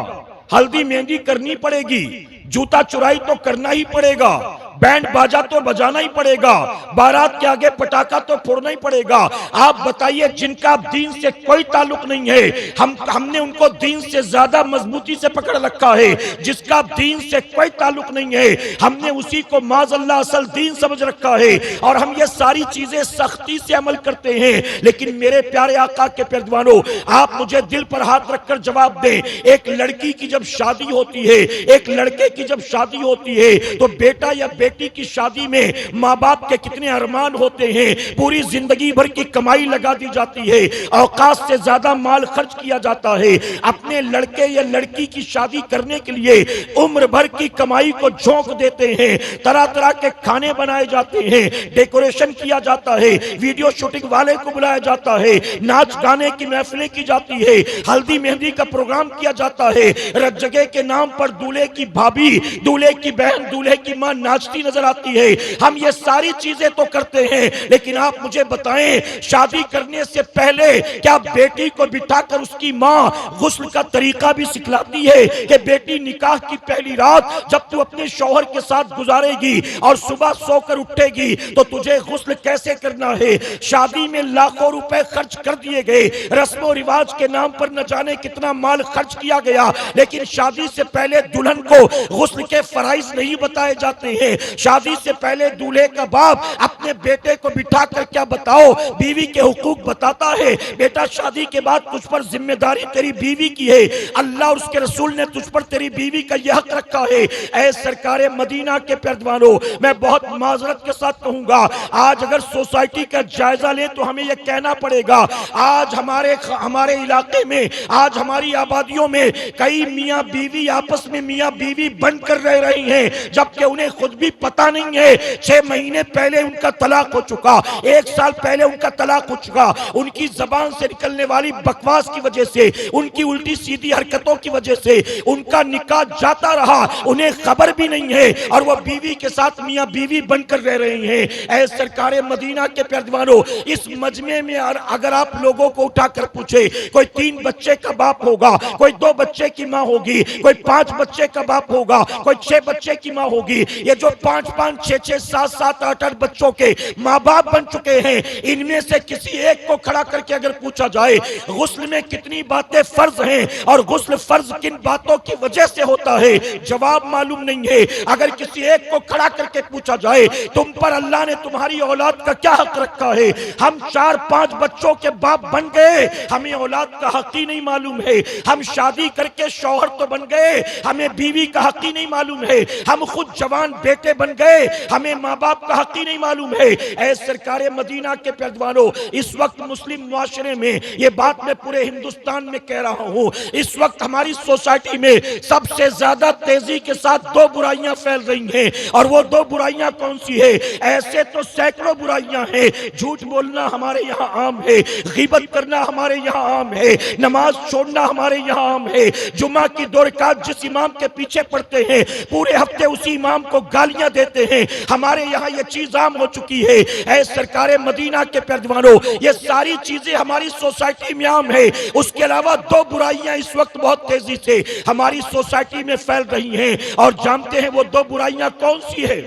हल्दी मेहंदी करनी पड़ेगी, जूता चुराई तो करना ही पड़ेगा, बैंड बाजा तो बजाना ही पड़ेगा, बारात के आगे पटाखा तो फोड़ना ही पड़ेगा। आप बताइए, जिनका दीन से कोई ताल्लुक नहीं है, हमने उनको दीन से ज्यादा मजबूती से पकड़ रखा है। जिसका दीन से कोई ताल्लुक नहीं है, हमने उसी को माज़अल्लाह असल दीन समझ रखा है, और हम ये सारी चीजें सख्ती से अमल करते हैं। लेकिन मेरे प्यारे आका के प्यारेवानों, आप मुझे दिल पर हाथ रखकर जवाब दें, एक लड़की की जब शादी होती है, एक लड़के की जब शादी होती है, तो बेटा या बेटी की शादी में माँ बाप के कितने अरमान होते हैं। पूरी जिंदगी भर की कमाई लगा दी जाती है, औकात से ज्यादा माल खर्च किया जाता है। अपने लड़के या लड़की की शादी करने के लिए उम्र भर की कमाई को झोंक देते हैं, तरह तरह के खाने बनाए जाते हैं, डेकोरेशन किया जाता है, वीडियो शूटिंग वाले को बुलाया जाता है, नाच गाने की महफिलें की जाती है, हल्दी मेहंदी का प्रोग्राम किया जाता है। रग जगह के नाम पर दूल्हे की भाभी, दूल्हे की बहन, दूल्हे की मां नाचती नजर आती है। हम ये सारी चीजें तो करते हैं, लेकिन आप मुझे बताएं, शादी करने से पहले क्या बेटी को बिठाकर उसकी मां गुस्ल का तरीका भी सिखलाती है कि बेटी, निकाह की पहली रात जब तू अपने शौहर के साथ गुजारेगी और सुबह सोकर उठेगी तो तुझे गुस्ल कैसे करना है। शादी में लाखों रुपए खर्च कर दिए गए, रस्मों रिवाज के नाम पर न जाने कितना माल खर्च किया गया, लेकिन शादी से पहले दुल्हन को गुस्ल के फराइज नहीं बताए जाते हैं। शादी से पहले दूल्हे का बाप अपने बेटे को बिठाकर क्या बताओ, बीवी के हुकूक बताता है। बेटा, शादी के बाद तुझ पर जिम्मेदारी तेरी बीवी की है, अल्लाह और उसके रसूल ने तुझ पर तेरी बीवी का यह हक रखा है। ऐ सरकारे मदीना के प्यारेवानों, मैं बहुत माजरत के साथ कहूंगा, आज अगर सोसाइटी का जायजा ले तो हमें यह कहना पड़ेगा, आज हमारे इलाके में, आज हमारी आबादियों में कई मियां बीवी आपस में मियां बीवी बनकर रह रही हैं, जबकि उन्हें खुद भी पता नहीं है। 6 महीने पहले उनका तलाक हो चुका, 1 साल पहले उनका तलाक हो चुका। उनकी जबान से निकलने वाली बकवास की वजह से, उनकी उल्टी सीधी हरकतों की वजह से उनका निकाह जाता रहा, उन्हें खबर भी नहीं है, और वह बीवी के साथ मियां बीवी बनकर रह रही हैं। ऐ सरकारे मदीना के प्यारेवानों, इस मजमे में अगर आप लोगों को उठाकर पूछे, कोई 3 बच्चे का बाप होगा, कोई 2 बच्चे की माँ होगी, कोई 5 बच्चे का बाप होगा, कोई 6 बच्चे की माँ होगी। ये जो 5-5, 6-6, 7-7, 8-8 बच्चों के माँ बाप बन चुके हैं, इनमें से किसी एक को खड़ा करके अगर पूछा जाए गुस्ल में कितनी बातें फर्ज हैं और गुस्ल फर्ज किन बातों की वजह से होता है, जवाब मालूम नहीं है। अगर किसी एक को खड़ा करके पूछा जाए, तुम पर अल्लाह ने तुम्हारी औलाद का क्या हक रखा है, हम 4-5 बच्चों के बाप बन गए, हमें औलाद का हक ही नहीं मालूम है। हम शादी करके शौहर तो बन गए, हमें बीवी का हक ही नहीं मालूम है। हम खुद जवान बेटे बन गए, हमें माँ बाप का हक ही नहीं मालूम है। ऐ सरकारे मदीना के प्यारेवानों, इस वक्त मुस्लिम मुआशरे में, ये बात मैं पूरे हिंदुस्तान में कह रहा हूँ, इस वक्त हमारी सोसाइटी में सबसे ज्यादा तेजी के साथ 2 बुराइयां फैल रही हैं, और वो 2 बुराइयां कौन सी है? ऐसे तो सैकड़ों बुराइयां हैं। झूठ बोलना हमारे यहाँ आम है, गीबत करना हमारे यहाँ आम है, नमाज छोड़ना हमारे यहाँ आम है, जुम्मा की 2 रकात जिस इमाम के पीछे पढ़ते हैं पूरे हफ्ते उसी इमाम को गालियां देते हैं, हमारे यहाँ ये चीज आम हो चुकी है। ऐ सरकारे मदीना के प्यारेवानों, ये सारी चीजें हमारी सोसाइटी में आम है। उसके अलावा 2 बुराइयां इस वक्त बहुत तेजी से हमारी सोसाइटी में फैल रही हैं, और जानते हैं वो 2 बुराइयां कौन सी है?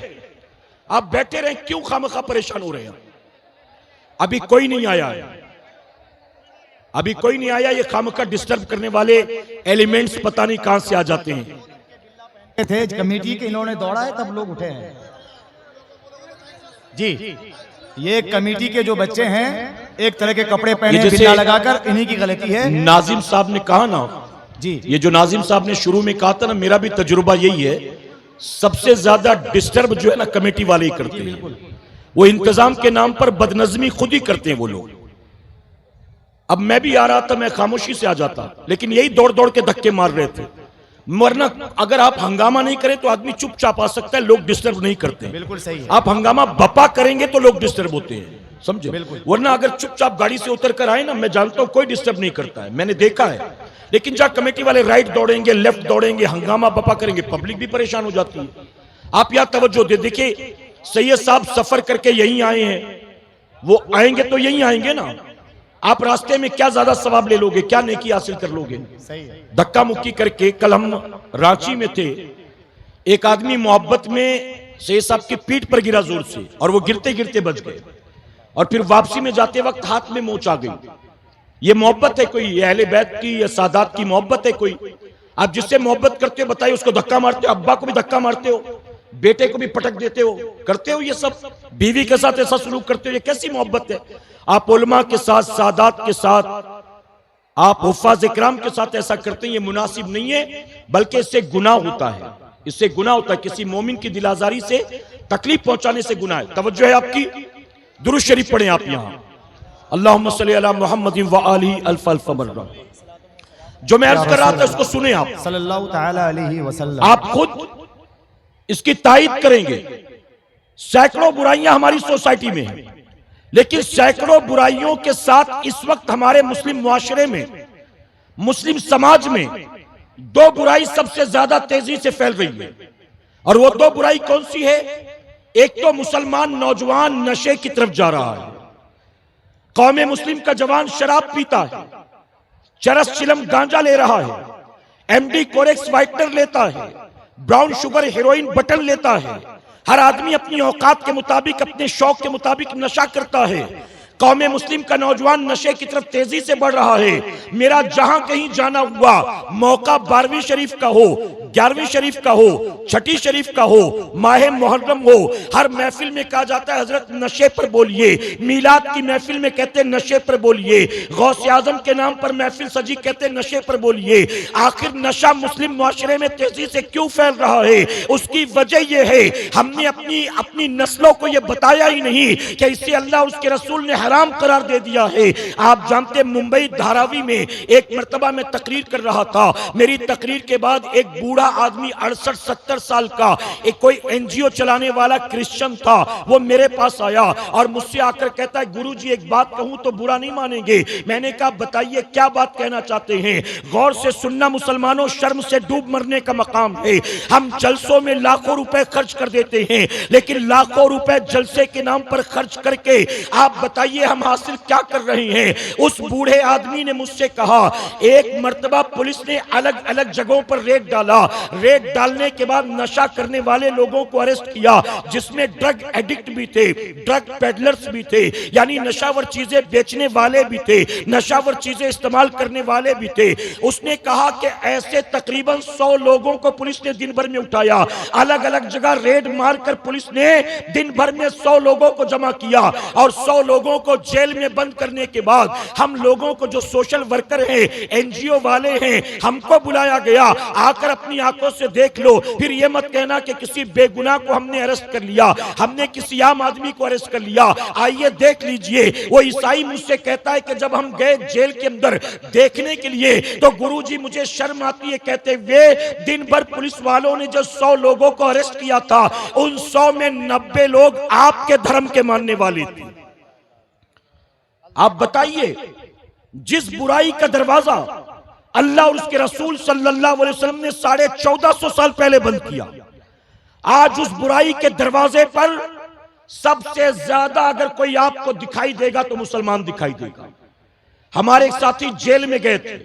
आप बैठे रहे, क्यों खामखा परेशान हो रहे हैं? अभी कोई नहीं आया, अभी कोई नहीं आया। ये खामखा डिस्टर्ब करने वाले एलिमेंट्स पता नहीं कहां से आ जाते हैं। थे कमेटी के, इन्होंने दौड़ा है तब लोग उठे हैं जी। ये कमेटी के जो बच्चे हैं, एक तरह के कपड़े पहने बिल्ला लगाकर, इन्हीं की गलती है। नाजिम साहब ने कहा ना जी, ये जो नाजिम साहब ने शुरू में कहा था ना, मेरा भी तजुर्बा यही है, सबसे ज्यादा डिस्टर्ब जो है ना कमेटी वाले ही करते हैं। वो इंतजाम के नाम पर बदनजमी खुद ही करते हैं वो लोग। अब मैं भी आ रहा था, मैं खामोशी से आ जाता, लेकिन यही दौड़ दौड़ के धक्के मार रहे थे। वरना अगर आप हंगामा नहीं करें तो आदमी चुपचाप आ सकता है, लोग डिस्टर्ब नहीं करते। बिल्कुल सही है। आप हंगामा बपा करेंगे तो लोग डिस्टर्ब होते हैं, समझे? बिल्कुल। वरना अगर चुपचाप गाड़ी से उतर कर आए ना, मैं जानता हूं कोई डिस्टर्ब नहीं करता है, मैंने देखा है। लेकिन जहां कमेटी वाले राइट दौड़ेंगे, लेफ्ट दौड़ेंगे, हंगामा बपा करेंगे, पब्लिक भी परेशान हो जाती है। आप यहां तवज्जो दे। देखिए सैयद साहब सफर करके यहीं आए हैं, वो आएंगे तो यहीं आएंगे ना। आप रास्ते में क्या ज्यादा सवाब ले लोगे, क्या नेकी हासिल कर लोगे? सही है। धक्का मुक्की करके, कल हम रांची में थे, एक आदमी मोहब्बत में सैयद साहब की पीठ पर गिरा जोर से, और वो गिरते गिरते बच गए, और फिर वापसी में जाते वक्त हाथ में मोच आ गई। ये मोहब्बत है कोई? ये अहले बैत की या सादात की मोहब्बत है कोई? आप जिससे मोहब्बत करते हो बताइए, उसको धक्का मारते हो, अब्बा को भी धक्का मारते हो, बेटे को भी पटक देते हो, करते हो ये सब, बीवी के साथ ऐसा सलूक करते हो, ये कैसी मोहब्बत है? आप उलमा के साथ, सादात के साथ, आप हुफ्फाज इकराम के साथ ऐसा करते हैं, ये मुनासिब नहीं है, बल्कि इससे गुनाह होता है, इससे गुनाह होता है। किसी मोमिन की दिल आजारी से, तकलीफ पहुंचाने से गुनाह है। तवज्जो है आपकी? दुरूद शरीफ पढ़ें आप यहां, अल्लाहुम्मा सल्ली अला मुहम्मद व आलिहि अल्फ अल्फ मर्रा। जो मैं अर्ज कर रहा था उसको सुने आप, सल्लल्लाहु तआला अलैहि वसल्लम। आप खुद इसकी तायद करेंगे। सैकड़ों बुराइयां हमारी सोसाइटी में हैं, लेकिन सैकड़ों बुराइयों के साथ इस वक्त हमारे मुस्लिम मुआशरे में, मुस्लिम समाज में दो बुराई सबसे ज्यादा तेजी से फैल रही है। और वो दो बुराई कौन सी है? एक तो मुसलमान नौजवान नशे की तरफ जा रहा है। कौमे मुस्लिम का जवान शराब पीता है, चरस चिलम गांजा ले रहा है, एमडी कोरेक्स वाइटनर लेता है, ब्राउन शुगर हेरोइन बटन लेता है। हर आदमी अपनी औकात के मुताबिक, अपने शौक के मुताबिक नशा करता है। कौमे मुस्लिम का नौजवान नशे की तरफ तेजी से बढ़ रहा है। मेरा जहां कहीं जाना हुआ, मौका 12वीं शरीफ का हो, 11वीं शरीफ का हो, छठी शरीफ का हो, माह मुहर्रम हो, हर महफिल में कहा जाता है हजरत नशे पर बोलिए। मीलाद की महफिल में कहते हैं नशे पर बोलिए। गौसे आजम के नाम पर महफिल सजी, कहते हैं नशे पर बोलिए। आखिर नशा मुस्लिम मुआशरे में तेजी से क्यों फैल रहा है? उसकी वजह यह है, हमने अपनी नस्लों को यह बताया ही नहीं कि इसे अल्लाह उसके रसूल ने हराम करार दे दिया है। आप जानते, मुंबई धारावी में एक मर्तबा में तकरीर कर रहा था। मेरी तकरीर के बाद एक बूढ़ा आदमी 68-70 साल का, एक कोई एनजीओ चलाने वाला क्रिश्चियन था, वो मेरे पास आया और मुझसे आकर कहता है, गुरुजी एक बात कहूं तो बुरा नहीं मानेंगे। मैंने कहा बताइए क्या बात कहना चाहते हैं? गौर से सुनना मुसलमानों, शर्म से डूब मरने का मकाम है। हम जलसों में लाखों रुपए खर्च कर देते हैं, लेकिन लाखों रुपए जलसे के नाम पर खर्च करके आप बताइए हम हासिल क्या कर रहे हैं? उस बूढ़े आदमी ने मुझसे कहा, एक मर्तबा पुलिस ने अलग अलग जगहों पर रेड डाला। रेड डालने के बाद नशा करने वाले लोगों को अरेस्ट किया, जिसमें ड्रग एडिक्ट भी थे, ड्रग पेडलर्स भी थे, यानी नशावर चीजें बेचने वाले भी थे, नशावर चीजें इस्तेमाल करने वाले भी थे। उसने कहा कि ऐसे तकरीबन 100 लोगों को पुलिस ने दिन भर में उठाया। अलग अलग जगह रेड मारकर पुलिस ने दिन भर में 100 लोगों को जमा किया, और 100 लोगों को जेल में बंद करने के बाद हम लोगों को, जो सोशल वर्कर हैं, एनजीओ वाले हैं, हमको बुलाया गया, आकर अपनी आंखों से देख लो। फिर यह मत कहना कि किसी बेगुनाह को हमने अरेस्ट कर लिया, हमने किसी आम आदमी को अरेस्ट कर लिया। आइए देख लीजिए। वो ईसाई मुझसे कहता है कि जब हम गए जेल के अंदर देखने के लिए, तो गुरुजी मुझे शर्म आती है, कहते हुए दिन भर पुलिस वालों ने जो 100 लोगों को अरेस्ट किया था, उन 100 में 90 लोग आपके धर्म के मानने वाले थे। आप बताइए, जिस बुराई का दरवाजा अल्लाह और उसके रसूल सल्लल्लाहु अलैहि वसल्लम ने 1450 साल पहले बंद किया, आज उस बुराई के दरवाजे पर सबसे ज्यादा अगर कोई आपको दिखाई देगा तो मुसलमान दिखाई देगा। हमारे एक साथी जेल में गए थे,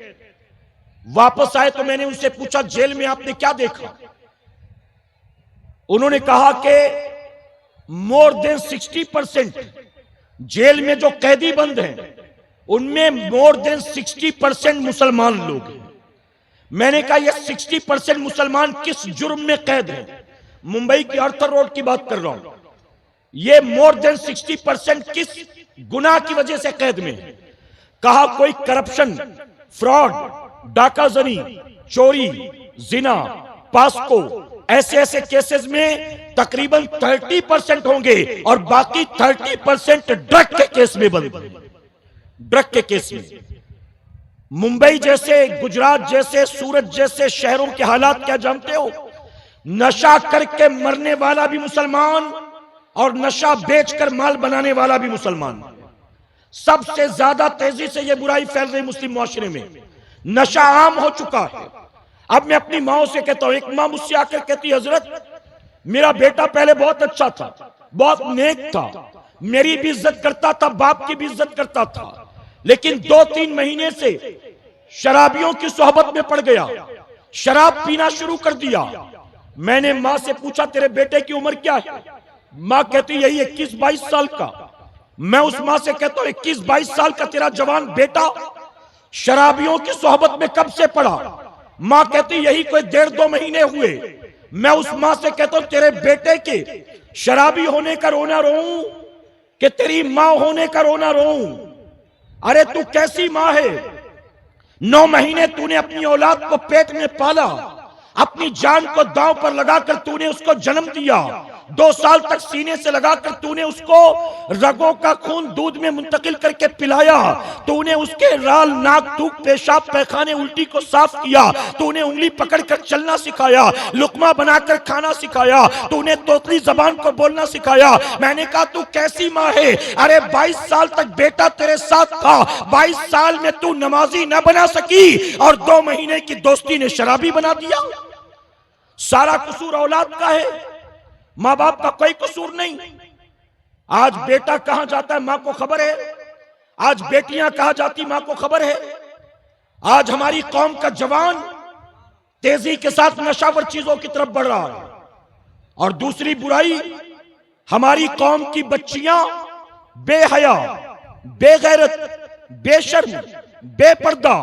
वापस आए तो मैंने उनसे पूछा, जेल में आपने क्या देखा? उन्होंने कहा कि मोर देन 60% जेल में जो कैदी बंद हैं, उनमें मोर देन 60% मुसलमान लोग हैं। मैंने कहा ये 60% मुसलमान किस जुर्म में कैद हैं? मुंबई की अर्थर रोड की बात कर रहा हूं। ये मोर देन 60% किस गुनाह की वजह से कैद में है? कहा कोई करप्शन, फ्रॉड, डाकाजनी, चोरी, जिना, पास्को, ऐसे ऐसे केसेस में तकरीबन 30% होंगे, और बाकी 30% ड्रग के केस में बंद। ड्रग के केस में मुंबई जैसे, गुजरात जैसे, सूरत जैसे शहरों के हालात क्या जानते हो? नशा करके मरने वाला भी मुसलमान और नशा बेचकर माल बनाने वाला भी मुसलमान। सबसे ज्यादा तेजी से यह बुराई फैल रही मुस्लिम मुआशरे में। नशा आम हो चुका है। अब मैं अपनी माओ से कहता हूं, एक मां मुझसे आकर कहती, हजरत मेरा बेटा पहले बहुत अच्छा था, बहुत नेक था, मेरी भी इज्जत करता था, बाप की भी इज्जत करता था, लेकिन 2-3 महीने से शराबियों की सोहबत में पड़ गया, शराब पीना शुरू कर दिया। मैंने मां से पूछा, तेरे बेटे की उम्र क्या है? मां कहती यही 21-22 साल का। मैं उस मां से कहता हूं, 21-22 साल का तेरा जवान बेटा शराबियों की सोहबत में कब से पड़ा? मां कहती यही कोई 1.5-2 महीने हुए। मैं उस मां से कहता हूं, तेरे बेटे के शराबी होने का रोना रोऊं कि तेरी मां होने का रोना रोऊं? अरे तू कैसी मां है? 9 महीने तूने अपनी औलाद को पेट में पाला, अपनी जान को दांव पर लगाकर तूने उसको जन्म दिया, 2 साल तक सीने से लगाकर तूने उसको रगों का खून दूध में मुंतकिल करके पिलाया, तूने उसके राल, नाक, थूक, पेशाब, पैखाने, उल्टी को साफ किया, तूने उंगली पकड़कर चलना सिखाया, लुकमा बनाकर खाना सिखाया, तूने तोतली जबान को बोलना सिखाया। मैंने कहा तू कैसी माँ है? अरे 22 साल तक बेटा तेरे साथ था, 22 साल में तू नमाजी न बना सकी और 2 महीने की दोस्ती ने शराबी बना दिया। सारा कसूर औलाद का है, मां बाप का कोई कसूर नहीं। आज बेटा कहां जाता है मां को खबर है, आज बेटियां कहां जाती मां को खबर है। आज हमारी कौम का जवान तेजी के साथ नशावर चीजों की तरफ बढ़ रहा है। और दूसरी बुराई, हमारी कौम की बच्चियां बेहया, बेगैरत, बेशर्म, बेपर्दा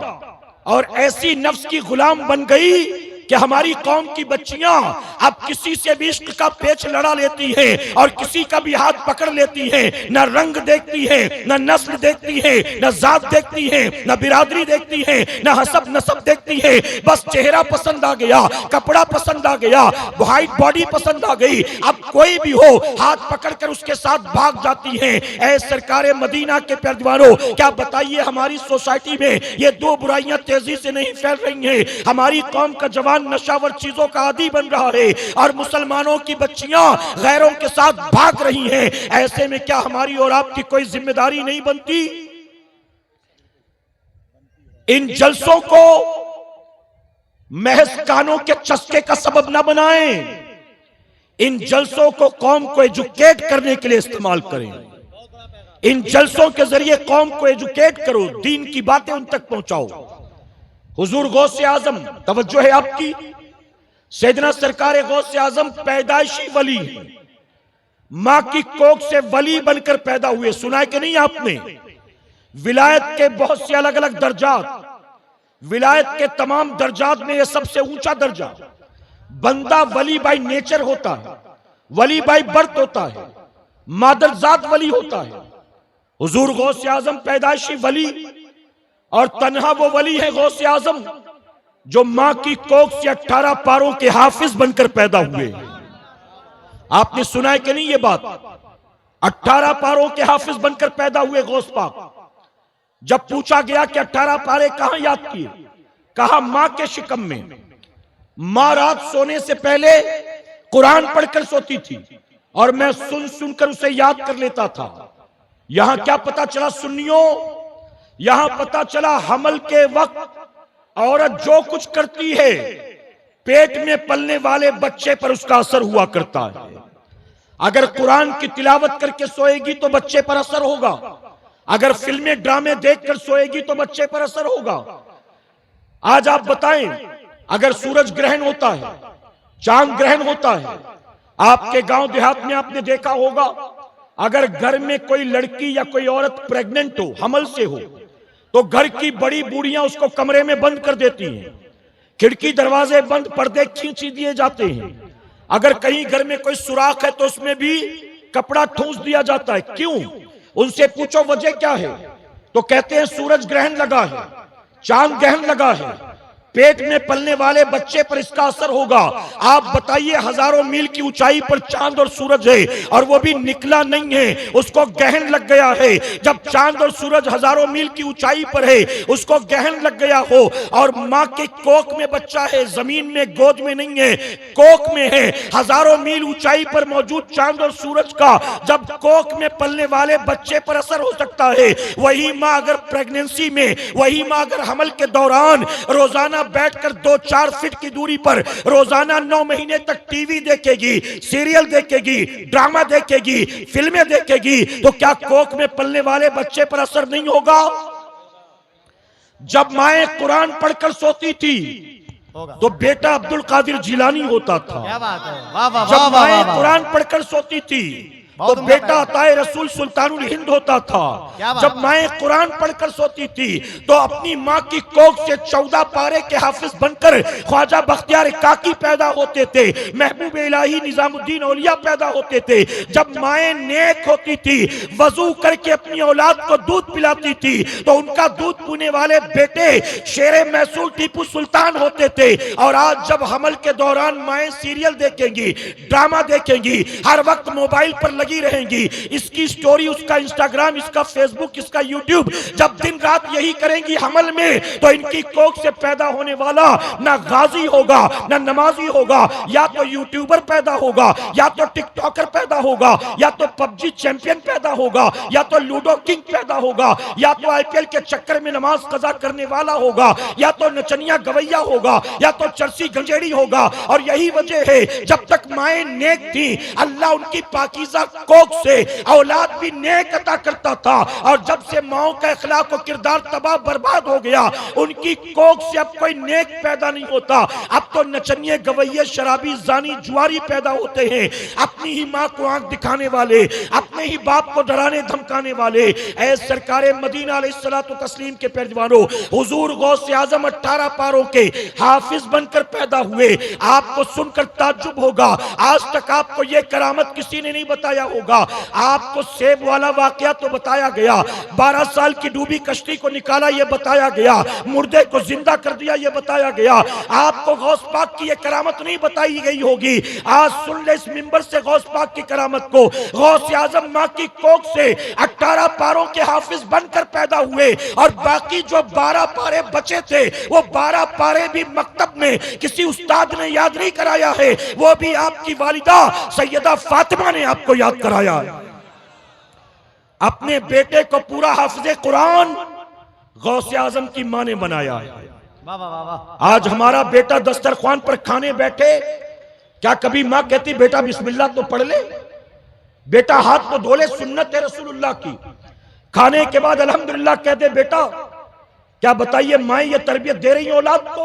और ऐसी नफ्स की गुलाम बन गई कि हमारी कौम की बच्चियां अब किसी से भी इश्क का पेच लड़ा लेती हैं और किसी का भी हाथ पकड़ लेती हैं। न रंग देखती है, न नस्ल देखती है, न जात देखती है, न बिरादरी देखती है, न हसब नसब देखती है। बस चेहरा पसंद आ गया, कपड़ा पसंद आ गया, वाइट बॉडी पसंद आ गई, अब कोई भी हो हाथ पकड़कर उसके साथ भाग जाती है। ऐ सरकारे मदीना के प्यारदीवारों, क्या बताइए हमारी सोसाइटी में ये 2 बुराइयां तेजी से नहीं फैल रही हैं? हमारी कौम का जवान नशावर चीजों का आदी बन रहा है और मुसलमानों की बच्चियां गैरों के साथ भाग रही हैं। ऐसे में क्या हमारी और आपकी कोई जिम्मेदारी नहीं बनती? इन जलसों को महज कानों के चस्के का सबब न बनाएं, इन जलसों को कौम को एजुकेट करने के लिए इस्तेमाल करें। इन जलसों के जरिए कौम को एजुकेट करो, दीन की बातें उन तक पहुंचाओ। हुजूर गौसे आजम, तवज्जो है आपकी, सैयदना सरकार गौसे आजम पैदाइशी वली है, मां की कोख से वली बनकर पैदा हुए। सुना है कि नहीं आपने? विलायत के बहुत से अलग अलग दर्जात, विलायत के तमाम दर्जात में यह सबसे ऊंचा दर्जा। बंदा वली बाई नेचर होता है, वली बाई बर्थ होता है, मादरजात वली होता है। हुजूर गौसे आजम पैदाइशी वली और तन्हा वो वली है गौसे आजम जो मां की कोख से 18 पारों के हाफिज बनकर पैदा हुए। आपने सुना है कि नहीं ये बात? 18 पारों के हाफिज बनकर पैदा हुए गौस पाक। जब पूछा गया कि 18 पारे कहां याद किए, कहा मां के शिकम में। मां रात सोने से पहले कुरान पढ़कर सोती थी और मैं सुन सुनकर उसे याद कर लेता था। यहां क्या पता चला सुन्नियों? यहां पता चला हमल के वक्त औरत जो कुछ करती है पेट में पलने वाले बच्चे पर उसका असर हुआ करता है। अगर कुरान की तिलावत करके सोएगी तो बच्चे पर असर होगा, अगर फिल्में ड्रामे देखकर सोएगी तो बच्चे पर असर होगा। आज आप बताएं, अगर सूरज ग्रहण होता है, चांद ग्रहण होता है, आपके गांव देहात में आपने देखा होगा, अगर घर में कोई लड़की या कोई औरत प्रेग्नेंट हो, हमल से हो, तो घर की बड़ी बूढ़ियां उसको कमरे में बंद कर देती हैं, खिड़की दरवाजे बंद, पर्दे खींच दिए जाते हैं। अगर कहीं घर में कोई सुराख है तो उसमें भी कपड़ा ठूंस दिया जाता है। क्यों? उनसे पूछो वजह क्या है, तो कहते हैं सूरज ग्रहण लगा है, चांद ग्रहण लगा है, पेट में पलने वाले बच्चे पर इसका असर होगा। आप बताइए, हजारों मील की ऊंचाई पर चांद और सूरज है और वो भी निकला नहीं है, उसको ग्रहण लग गया है। जब चांद और सूरज हजारों मील की ऊंचाई पर है, उसको ग्रहण लग गया हो और मां के कोख में बच्चा है, जमीन में गोद में नहीं है, कोख में है, हजारों मील ऊंचाई पर मौजूद चांद और सूरज का जब कोख में पलने वाले बच्चे पर असर हो सकता है, वही मां अगर प्रेगनेंसी में, वही मां अगर हमल के दौरान रोजाना बैठकर 2-4 फीट की दूरी पर रोजाना 9 महीने तक टीवी देखेगी, सीरियल देखेगी, ड्रामा देखेगी, फिल्में देखेगी, तो क्या कोख में पलने वाले बच्चे पर असर नहीं होगा? जब माएं कुरान पढ़कर सोती थी तो बेटा अब्दुल कादिर जिलानी होता था। क्या बात है, वाह वाह जब वाह वाह माएं वाह। कुरान पढ़कर सोती थी तो बहुत उम्दा बेटा अताए रसूल सुल्तानुल हिंद होता था। क्या बात जब माएं कुरान पढ़कर सोती थी तो अपनी मां की कोख से 14 पारे के हाफिज बनकर ख्वाजा बख्तियार काकी पैदा होते थे, महबूब इलाही निजामुद्दीन औलिया पैदा होते थे। जब माएं नेक होती थी, वजू करके अपनी औलाद को दूध पिलाती थी, तो उनका दूध पीने वाले बेटे शेरे मैसूर टीपू सुल्तान होते थे। और आज जब हमल के दौरान माएं सीरियल देखेंगी, ड्रामा देखेंगी, हर वक्त मोबाइल पर लगी रहेंगी, इसकी स्टोरी, उसका इंस्टाग्राम, इसका फेसबुक, इसका यूट्यूब, जब दिन रात यही करेंगी हमल में, तो इनकी कोख से पैदा होने वाला ना गाजी होगा, ना नमाजी होगा, या तो यूट्यूबर पैदा होगा, या तो टिकटॉकर पैदा होगा, या तो पबजी चैंपियन पैदा होगा, या तो लूडो किंग पैदा होगा, या तो आईपीएल के चक्कर में नमाज कजा करने वाला होगा, या तो नचनिया गवैया होगा, या तो चरसी गंजेड़ी होगा। और यही वजह है, जब तक माएं नेक थी, अल्लाह उनकी पाकीज़ा कोख से औलाद भी नेक अता करता था। और जब से माओ का अखलाक और किरदार तबाह बर्बाद हो गया, उनकी कोख से अब कोई नेक पैदा नहीं होता। अब तो नचनिए गवैये, शराबी, जानी, जुआरी पैदा होते हैं, अपनी ही मां को आंख दिखाने वाले, अपने ही बाप को डराने धमकाने वाले। ऐ सरकारे मदीना अलैहिस्सलातु तस्लीम के पैरवानों, हुजूर गौसे आजम 18 पारों के हाफिज बनकर पैदा हुए। आपको सुनकर ताज्जुब होगा, आज तक आपको यह करामत किसी ने नहीं बताया होगा। आपको सेब वाला वाकया तो बताया गया, 12 साल की डूबी कश्ती को निकाला यह बताया गया, मुर्दे को जिंदा कर दिया यह बताया गया। आपको गौस पाक की यह करामत नहीं बताई गई होगी। आज सुन ले इस मिंबर से गौस पाक की करामत को। गौस आजम मां की कोख से 18 पारों के हाफिज बनकर पैदा हुए और बाकी जो 12 पारे बचे थे, वो 12 पारे भी मकतब में किसी उस्ताद ने याद नहीं कराया है, वो भी आपकी वालिदा सैयदा फातिमा ने आपको याद कराया। अपने बेटे को पूरा हाफिज़े कुरान गौसे आजम की मां ने बनाया। वाह वाह वाह वाह। आज हमारा बेटा दस्तरख्वान पर खाने बैठे, क्या कभी मां कहती बेटा बिस्मिल्लाह तो पढ़ ले, बेटा हाथ को धो ले, सुन्नत है रसूलुल्लाह की। खाने के बाद अल्हम्दुलिल्लाह कह दे बेटा। क्या बताइए, मां ये तरबियत दे रही है औलाद को?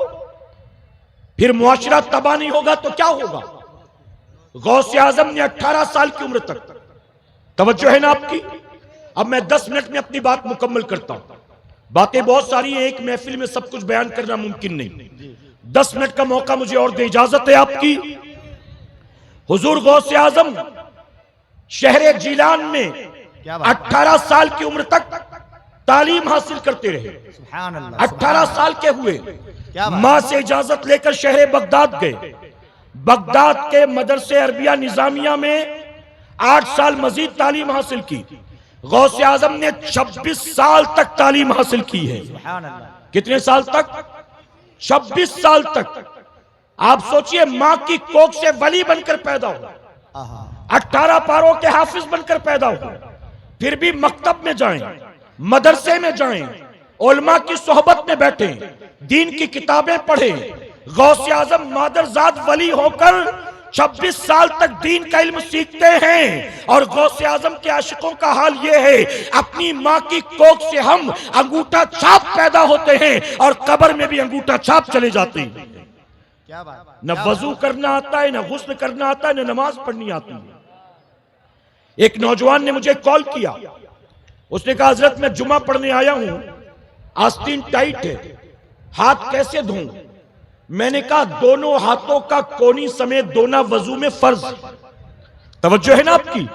फिर मुआशरा तबाह नहीं होगा तो क्या होगा? गौसे आजम ने 18 साल की उम्र तक, तवज्जो है ना आपकी? अब मैं 10 मिनट में अपनी बात मुकम्मल करता हूं। बातें बहुत सारी हैं, एक महफिल में सब कुछ बयान करना मुमकिन नहीं। 10 मिनट का मौका मुझे और दे, इजाजत है आपकी? हुजूर गौसे आजम शहरे जीलान में 18 साल की उम्र तक तालीम हासिल करते रहे। 18 साल के हुए मां से इजाजत लेकर शहरे बगदाद गए। बगदाद के मदरसे अरबिया निजामिया में 8 साल मजीद तालीम हासिल की। गौसे आजम ने 26 साल तक तालीम हासिल की है। कितने साल तक? 26 साल तक। आप सोचिए, मां की कोख से वली बनकर पैदा हुआ, 18 पारों के हाफिज बनकर पैदा हुआ, फिर भी मकतब में जाएं, मदरसे में जाएं, उलमा की सोहबत में बैठे, दीन की किताबें पढ़ें। गौसे आजम मादरजाद वली होकर 26 साल तक दीन का इल्म सीखते हैं। और गौसे आजम के आशिकों का हाल यह है, अपनी मां की कोख से हम अंगूठा छाप पैदा होते हैं और कब्र में भी अंगूठा छाप चले जाते हैं। क्या बात। न वजू करना आता है, न गुस्ल करना आता है, न नमाज पढ़नी आती है। एक नौजवान ने मुझे कॉल किया, उसने कहा हजरत मैं जुमा पढ़ने आया हूं, आस्तीन टाइट है, हाथ कैसे धोऊं? मैंने कहा दोनों हाथों का कोनी समेत धोना वजू में फर्ज। तवज्जो है ना आपकी?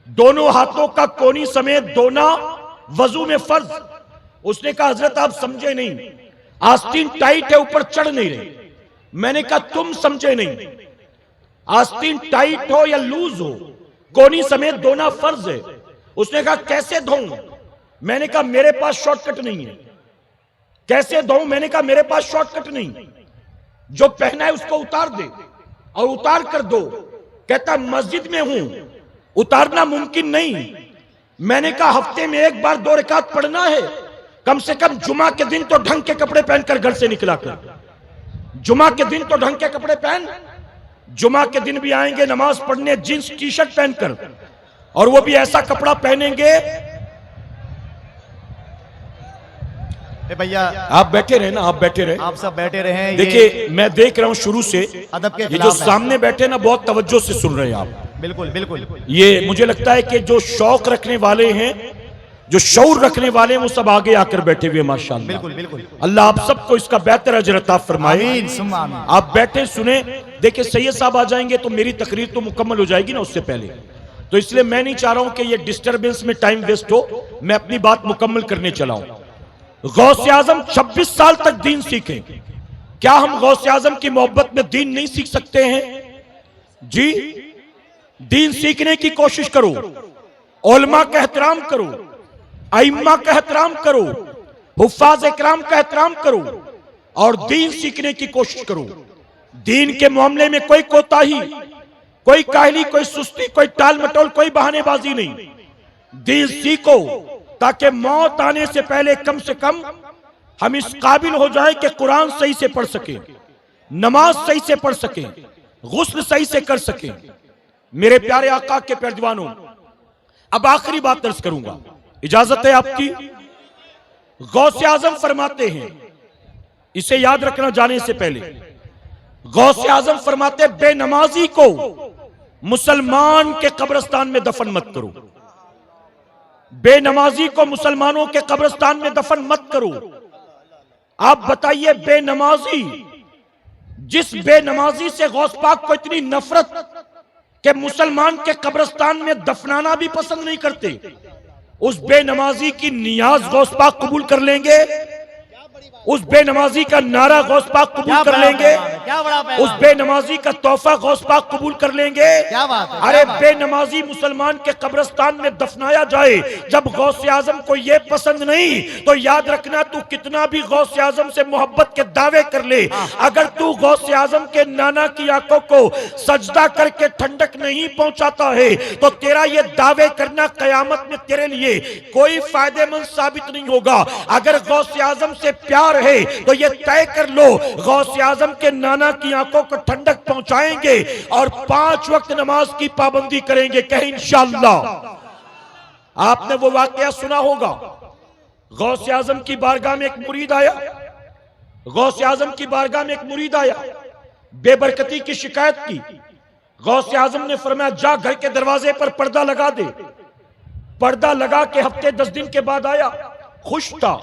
दोनों हाथों का कोनी समेत धोना वजू में फर्ज। उसने कहा हजरत आप समझे नहीं, आस्तीन टाइट है, ऊपर चढ़ नहीं रही। मैंने कहा तुम समझे नहीं, आस्तीन टाइट हो या लूज हो, कोनी समेत धोना फर्ज है। उसने कहा कैसे धोऊं? मैंने कहा मेरे पास शॉर्टकट नहीं है। कैसे धोऊं? मैंने कहा मेरे पास शॉर्टकट नहीं, जो पहना है उसको उतार दे और उतार कर दो। कहता मस्जिद में हूं, उतारना मुमकिन नहीं। मैंने कहा हफ्ते में एक बार 2 रकात पढ़ना है, कम से कम जुमा के दिन तो ढंग के कपड़े पहनकर घर से निकला कर। जुमा के दिन तो ढंग के कपड़े पहन। जुमा के दिन भी आएंगे नमाज पढ़ने जींस टी शर्ट पहनकर, और वो भी ऐसा कपड़ा पहनेंगे। भैया आप बैठे रहे ना, आप बैठे रहे, आप सब बैठे रहे। देखिए मैं देख रहा हूं शुरू से अदब के ये जो खिलाफ है। सामने बैठे ना बहुत तवज्जो से सुन रहे हैं आप। बिल्कुल बिल्कुल। ये मुझे लगता है कि जो शौक रखने वाले हैं, जो शऊर रखने वाले हैं, वो सब आगे आकर बैठे हुए माशाअल्लाह। बिल्कुल बिल्कुल। अल्लाह आप सबको इसका बेहतर अजर अता फरमाए। आमीन सुम्मा आमीन। आप बैठे सुने। देखिए सैयद साहब आ जाएंगे तो मेरी तकरीर तो मुकम्मल हो जाएगी ना उससे पहले, तो इसलिए मैं नहीं चाह रहा हूं कि ये डिस्टर्बेंस में टाइम वेस्ट हो। मैं अपनी बात मुकम्मल करने चला हूं। गौसे आजम 26 साल तक दीन सीखे। क्या हम गौसे आजम की मोहब्बत में दीन नहीं सीख सकते हैं? जी, दीन सीखने की कोशिश करो, उलमा का एहतराम करो, अइम्मा का एहतराम करो, हुफ्फाज इकराम का एहतराम करो और दीन सीखने की कोशिश करो। दीन के मामले में कोई कोताही, कोई काहली, कोई सुस्ती, कोई टाल मटोल, कोई बहानेबाजी नहीं। दीन सीखो ताकि मौत आने से पहले कम से कम हम इस काबिल हो जाएं कि कुरान सही से पढ़ सके, नमाज सही से पढ़ सके, गुस्ल सही से कर सके। मेरे प्यारे आका के प्यारे दीवानों, अब आखिरी बात दर्ज करूंगा, इजाजत है आपकी। गौसे आजम फरमाते हैं, इसे याद रखना जाने से पहले, गौसे आजम फरमाते बेनमाजी को मुसलमान के कब्रिस्तान में दफन मत करो। बेनमाजी को मुसलमानों के कब्रिस्तान में दफन मत करो। आप बताइए बेनमाजी, जिस बेनमाजी से गौस पाक को इतनी नफरत कि मुसलमान के कब्रिस्तान में दफनाना भी पसंद नहीं करते, उस बेनमाजी की नियाज गौस पाक कबूल कर लेंगे? उस बेनमाजी का नारा गौस पाक कबूल कर लेंगे? उस बेनमाजी का तोहफा गौस पाक कबूल कर लेंगे? क्या बात है? अरे बेनमाजी मुसलमान के कब्रिस्तान में दफनाया जाए, जब गौसे आजम को यह पसंद नहीं तो याद रखना तू कितना भी गौसे आजम से मोहब्बत के दावे कर ले, अगर तू गौसे आजम के नाना की आंखों को सजदा करके ठंडक नहीं पहुंचाता है तो तेरा ये दावे करना कयामत में तेरे लिए कोई फायदेमंद साबित नहीं होगा। अगर गौसे आजम से प्यार है तो ये तय कर लो, गौसे आजम के नाना की आंखों को ठंडक पहुंचाएंगे और 5 वक्त नमाज की पाबंदी करेंगे। कहें इंशाअल्लाह। आपने वो वाकया सुना होगा, गौसे आजम की बारगाह में एक मुरीद आया, गौसे आजम की बारगाह में एक मुरीद आया, बेबरकती की शिकायत की। गौसे आजम ने फरमाया जा घर के दरवाजे पर पर्दा लगा दे। पर्दा लगा के हफ्ते 10 दिन के बाद आया, खुश था,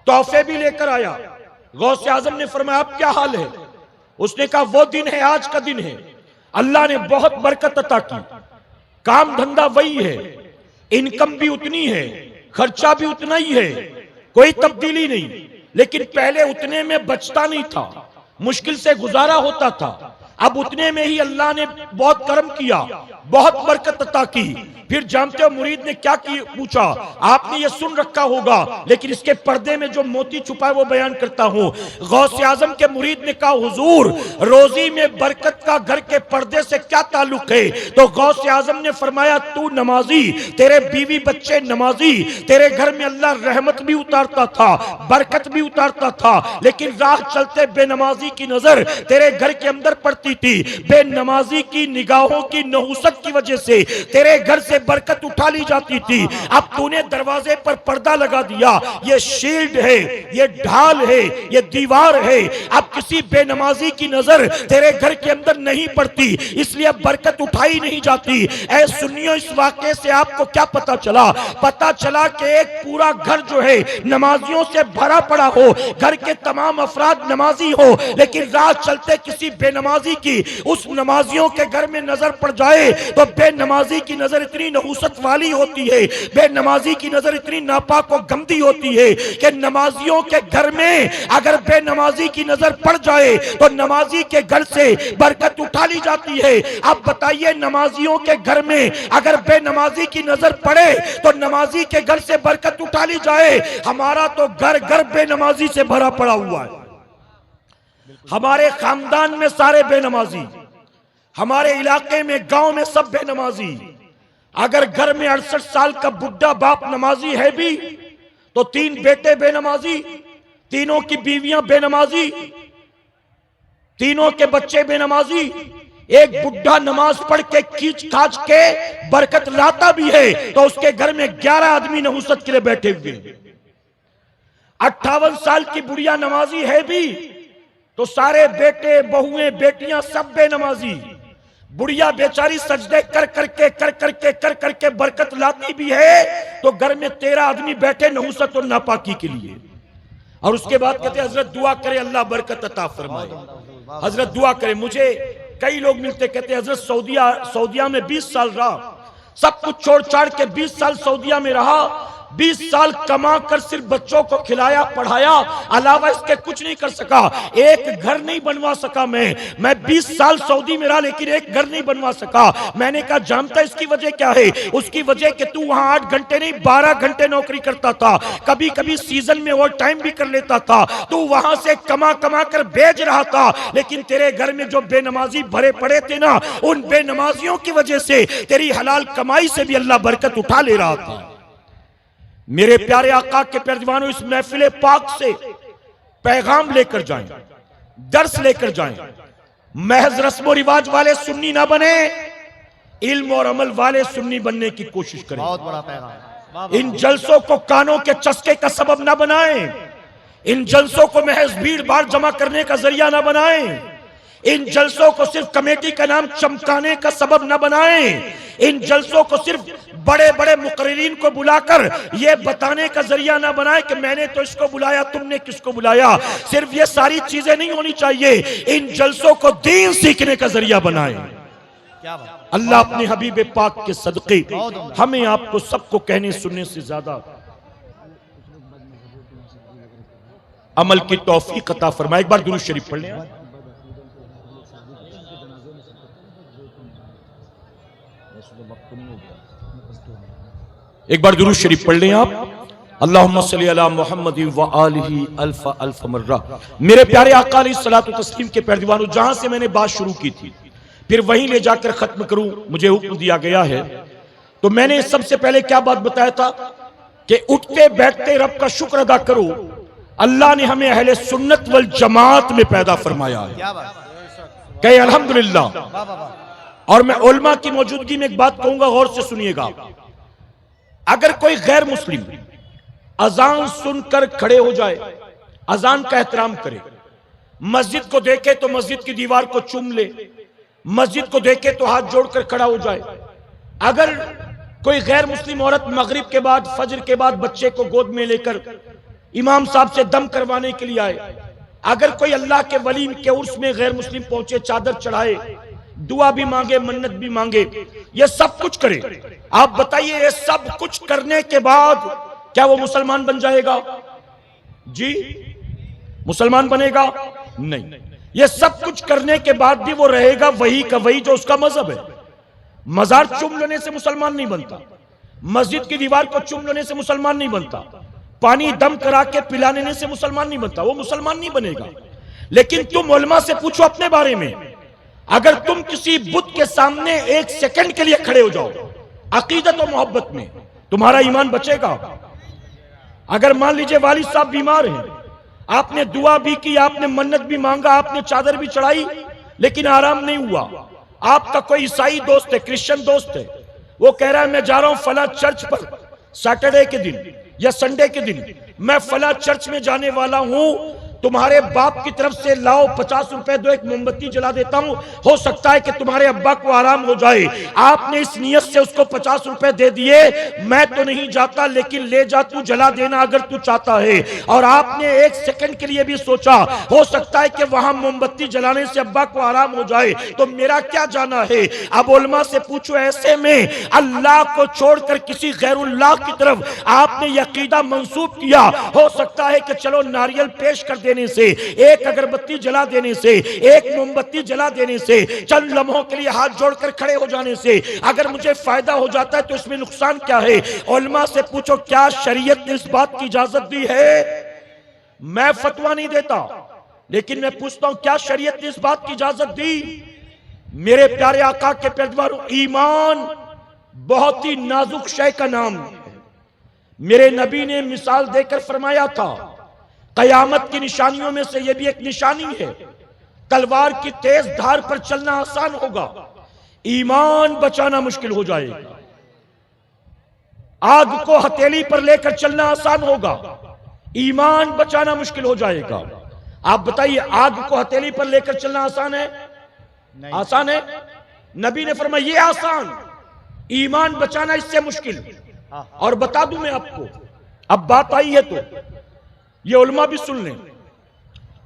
तोहफे भी लेकर आया। गौसे आजम ने फरमाया अब क्या हाल है? उसने कहा वो दिन है, आज का दिन है, अल्लाह ने बहुत बरकत अता की, काम धंधा वही है, इनकम भी उतनी है, खर्चा भी उतना ही है, कोई तब्दीली नहीं, लेकिन पहले उतने में बचता नहीं था, मुश्किल से गुजारा होता था। अब उतने में ही अल्लाह ने बहुत करम किया, बहुत बरकत अता की। फिर जानते हो मुरीद ने क्या पूछा? आपने ये सुन रखा होगा, लेकिन इसके पर्दे में जो मोती छुपा है वो बयान करता हूं। गौसे आजम के मुरीद ने कहा हुजूर रोजी में बरकत का घर के पर्दे से क्या ताल्लुक है? तो गौसे आजम ने फरमाया तू नमाजी, तेरे बीवी बच्चे नमाजी, तेरे घर में अल्लाह रहमत भी उतारता था, बरकत भी उतारता था, लेकिन राह चलते बेनमाजी की नजर तेरे घर के अंदर पड़ती थी। बेनमाजी की निगाहों की नहुसत की वजह से तेरे घर से बरकत उठा ली जाती थी। अब तूने दरवाजे पर पर्दा लगा दिया, ये शील्ड है, ये ढाल है, ये दीवार है, अब किसी बेनमाजी की नजर तेरे घर के अंदर नहीं पड़ती, इसलिए अब बरकत उठाई नहीं जाती। ऐ सुन्नियों, इस वाकये से आपको क्या पता चला? पता चला कि एक पूरा घर जो है नमाजियों से भरा पड़ा हो, घर के तमाम अफराद नमाजी हो, लेकिन रात चलते किसी बेनमाजी की उस नमाजियों के घर में नजर पड़ जाए तो बेनमाजी की नजर इतनी नहूसत वाली होती है, बेनमाजी की नजर इतनी नापाक और गंदी होती है कि नमाजियों के घर में अगर बेनमाजी की नजर पड़ जाए तो नमाजी के घर से बरकत उठा ली जाती है। अब बताइए, नमाजियों के घर में अगर बेनमाजी की नजर पड़े तो नमाजी के घर से बरकत उठा ली जाए। हमारा तो घर घर बेनमाजी से भरा पड़ा हुआ है। हमारे खानदान में सारे बेनमाजी, हमारे इलाके में गांव में सब बेनमाजी। अगर घर में 68 साल का बुढ़ा बाप नमाजी है भी तो 3 बेटे बेनमाजी, तीनों की बीवियां बेनमाजी, तीनों के बच्चे बेनमाजी। एक बुढ़ा नमाज पढ़ के खींच खाच के बरकत लाता भी है तो उसके घर में 11 आदमी नहुसत के लिए बैठे हुए। 58 साल की बुढ़िया नमाजी है भी तो सारे बेटे बहुएं बेटियां सब बेनमाजी। बुढ़िया बेचारी सजदे कर करके बरकत लाती भी है तो घर में 13 आदमी बैठे नहुसत और नापाकी के लिए। और उसके बाद कहते हजरत दुआ करे अल्लाह बरकत अता फरमाए। हजरत दुआ करे। मुझे कई लोग मिलते कहते हजरत सऊदिया में 20 साल रहा, सब कुछ छोड़ छाड़ के 20 साल सऊदिया में रहा, 20 साल कमा कर सिर्फ बच्चों को खिलाया पढ़ाया, अलावा इसके कुछ नहीं कर सका, एक घर नहीं बनवा सका। मैं 20 साल सऊदी में रहा लेकिन एक घर नहीं बनवा सका। मैंने कहा जानता इसकी वजह क्या है? उसकी वजह कि तू वहां 8 घंटे नहीं 12 घंटे नौकरी करता था, कभी कभी सीजन में ओवर टाइम भी कर लेता था। तू वहां से कमा कर भेज रहा था, लेकिन तेरे घर में जो बेनमाजी भरे पड़े थे ना, उन बेनमाजियों की वजह से तेरी हलाल कमाई से भी अल्लाह बरकत उठा ले रहा था। मेरे प्यारे आका के प्यारे दीवानों, इस महफिल पाक से पैगाम लेकर जाएं, दर्स लेकर जाएं। महज रस्म रिवाज वाले सुन्नी ना बने, इल्म और अमल वाले सुन्नी बनने की कोशिश करें। बहुत बड़ा पैगाम। इन जलसों को कानों के चस्के का सबब ना बनाएं, इन जलसों को महज भीड़ भाड़ जमा करने का जरिया ना बनाएं, इन जलसों को सिर्फ कमेटी का नाम चमकाने का सबब न बनाएं, इन जलसों को सिर्फ बड़े बड़े मुकर्रिरीन को बुलाकर यह बताने का जरिया ना बनाए कि मैंने तो इसको बुलाया, तुमने किसको बुलाया। सिर्फ ये सारी चीजें नहीं होनी चाहिए, इन जलसों को दीन सीखने का जरिया बनाए। अल्लाह अपने हबीब पाक के सदक़े हमें आपको सबको कहने सुनने से ज्यादा अमल की तौफीक अता फरमाए। एक बार दुरूद शरीफ पढ़ लें। एक बार दुरूद शरीफ पढ़ लें आप। अल्लाहुम्मा सल्ली अला मुहम्मद व आलिही अल्फ अल्फ मर्रा। मेरे प्यारे आका अलैहिस्सलातु तस्लीम के प्यारे दीवानों, जहां से मैंने बात शुरू की थी फिर वहीं ले जाकर खत्म करूं, मुझे हुक्म दिया गया है। तो मैंने सबसे पहले क्या बात बताया था कि उठते बैठते रब का शुक्र अदा करो। अल्लाह ने हमें अहले सुन्नत वल जमात में पैदा फरमाया है, कहे अल्हम्दुलिल्लाह। और मैं उलमा की मौजूदगी में एक बात कहूंगा, गौर से सुनिएगा। अगर कोई गैर मुस्लिम अजान सुनकर खड़े हो जाए, अजान का एहतराम करे, मस्जिद को देखे तो मस्जिद की दीवार को चूम ले, मस्जिद को देखे तो हाथ जोड़कर खड़ा हो जाए। अगर कोई गैर मुस्लिम औरत मगरिब के बाद फजर के बाद बच्चे को गोद में लेकर इमाम साहब से दम करवाने के लिए आए, अगर कोई अल्लाह के वली के उर्स में गैर मुस्लिम पहुंचे, चादर चढ़ाए, दुआ भी मांगे, मन्नत भी मांगे, ये सब कुछ करे, आप बताइए ये सब कुछ करने के बाद क्या वो मुसलमान बन जाएगा? जी, मुसलमान बनेगा? नहीं। ये सब कुछ करने के बाद भी वो रहेगा वही का वही जो उसका मजहब है। मजार चूम लेने से मुसलमान नहीं बनता, मस्जिद की दीवार को चूम लेने से मुसलमान नहीं बनता, पानी दम करा के पिला लेने से मुसलमान नहीं बनता, वो मुसलमान नहीं बनेगा। लेकिन तुम उलमा से पूछो अपने बारे में, अगर तुम किसी बुत के सामने 1 सेकंड के लिए खड़े हो जाओ अकीदत और मोहब्बत में, तुम्हारा ईमान बचेगा? अगर मान लीजिए वालिद साहब बीमार हैं, आपने दुआ भी की, आपने मन्नत भी मांगा, आपने चादर भी चढ़ाई, लेकिन आराम नहीं हुआ। आपका कोई ईसाई दोस्त है, क्रिश्चियन दोस्त है, वो कह रहा है मैं जा रहा हूं फला चर्च पर सैटरडे के दिन या संडे के दिन, मैं फला चर्च में जाने वाला हूं, तुम्हारे बाप की तरफ से लाओ 50 रुपए दो, एक मोमबत्ती जला देता हूं, हो सकता है कि तुम्हारे अब्बा को आराम हो जाए। आपने इस नियत से उसको 50 रुपए दे दिए, मैं तो नहीं जाता लेकिन ले जा तू, जला देना अगर तू चाहता है। और आपने एक सेकंड के लिए भी सोचा, हो सकता है कि वहां मोमबत्ती जलाने से अब्बा को आराम हो जाए, तो मेरा क्या जाना है। अब उलमा से पूछो, ऐसे में अल्लाह को छोड़कर किसी गैरुल्लाह की तरफ आपने यकीदा मंसूब किया, हो सकता है कि चलो नारियल पेश कर देने से, एक अगरबत्ती जला देने से, एक मोमबत्ती जला देने से, चंद लम्हों के लिए हाथ जोड़कर खड़े हो जाने से अगर मुझे फायदा हो जाता है तो इसमें नुकसान क्या है। उलमा से पूछो, क्या शरीयत ने इस बात की इजाजत दी है। मैं फतवा नहीं देता, लेकिन मैं पूछता हूं, क्या शरीयत ने इस बात की इजाजत दी। मेरे प्यारे आका के पैगंबरों, ईमान बहुत ही नाजुक शय का नाम है। मेरे नबी ने मिसाल देकर फरमाया था, कयामत की निशानियों में से यह भी एक निशानी है, तलवार की तेज धार पर चलना आसान होगा, ईमान बचाना मुश्किल हो जाएगा। आग को हथेली पर लेकर चलना आसान होगा, ईमान बचाना मुश्किल हो जाएगा। आप बताइए, आग को हथेली पर लेकर चलना आसान है? आसान है? नबी ने फरमाया ये आसान, ईमान बचाना इससे मुश्किल। और बता दूं मैं आपको, अब बात आई है तो ये उलमा भी सुन लें।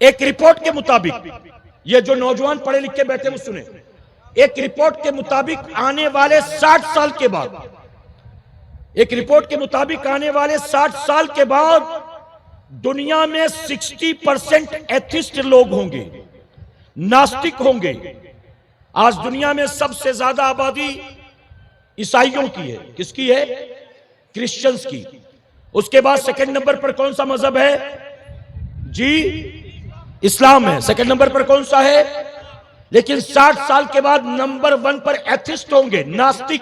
एक रिपोर्ट के मुताबिक, ये जो नौजवान पढ़े लिखे बैठे वो सुने, एक रिपोर्ट के मुताबिक आने वाले 60 साल के बाद, एक रिपोर्ट के मुताबिक आने वाले 60 साल के बाद दुनिया में 60% एथिस्ट लोग होंगे, नास्तिक होंगे। आज दुनिया में सबसे ज्यादा आबादी ईसाइयों की है। किसकी है? क्रिश्चियंस की। उसके बाद सेकंड नंबर पर कौन सा मजहब है जी? इस्लाम है। सेकंड नंबर पर कौन सा है? लेकिन 60 साल के बाद नंबर 1 पर एथिस्ट होंगे, नास्तिक,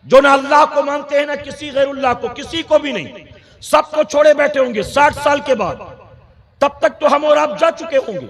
जो ना अल्लाह को मानते हैं ना किसी गैरुल्लाह को, किसी को भी नहीं, सबको छोड़े बैठे होंगे 60 साल के बाद। तब तक तो हम और आप जा चुके होंगे।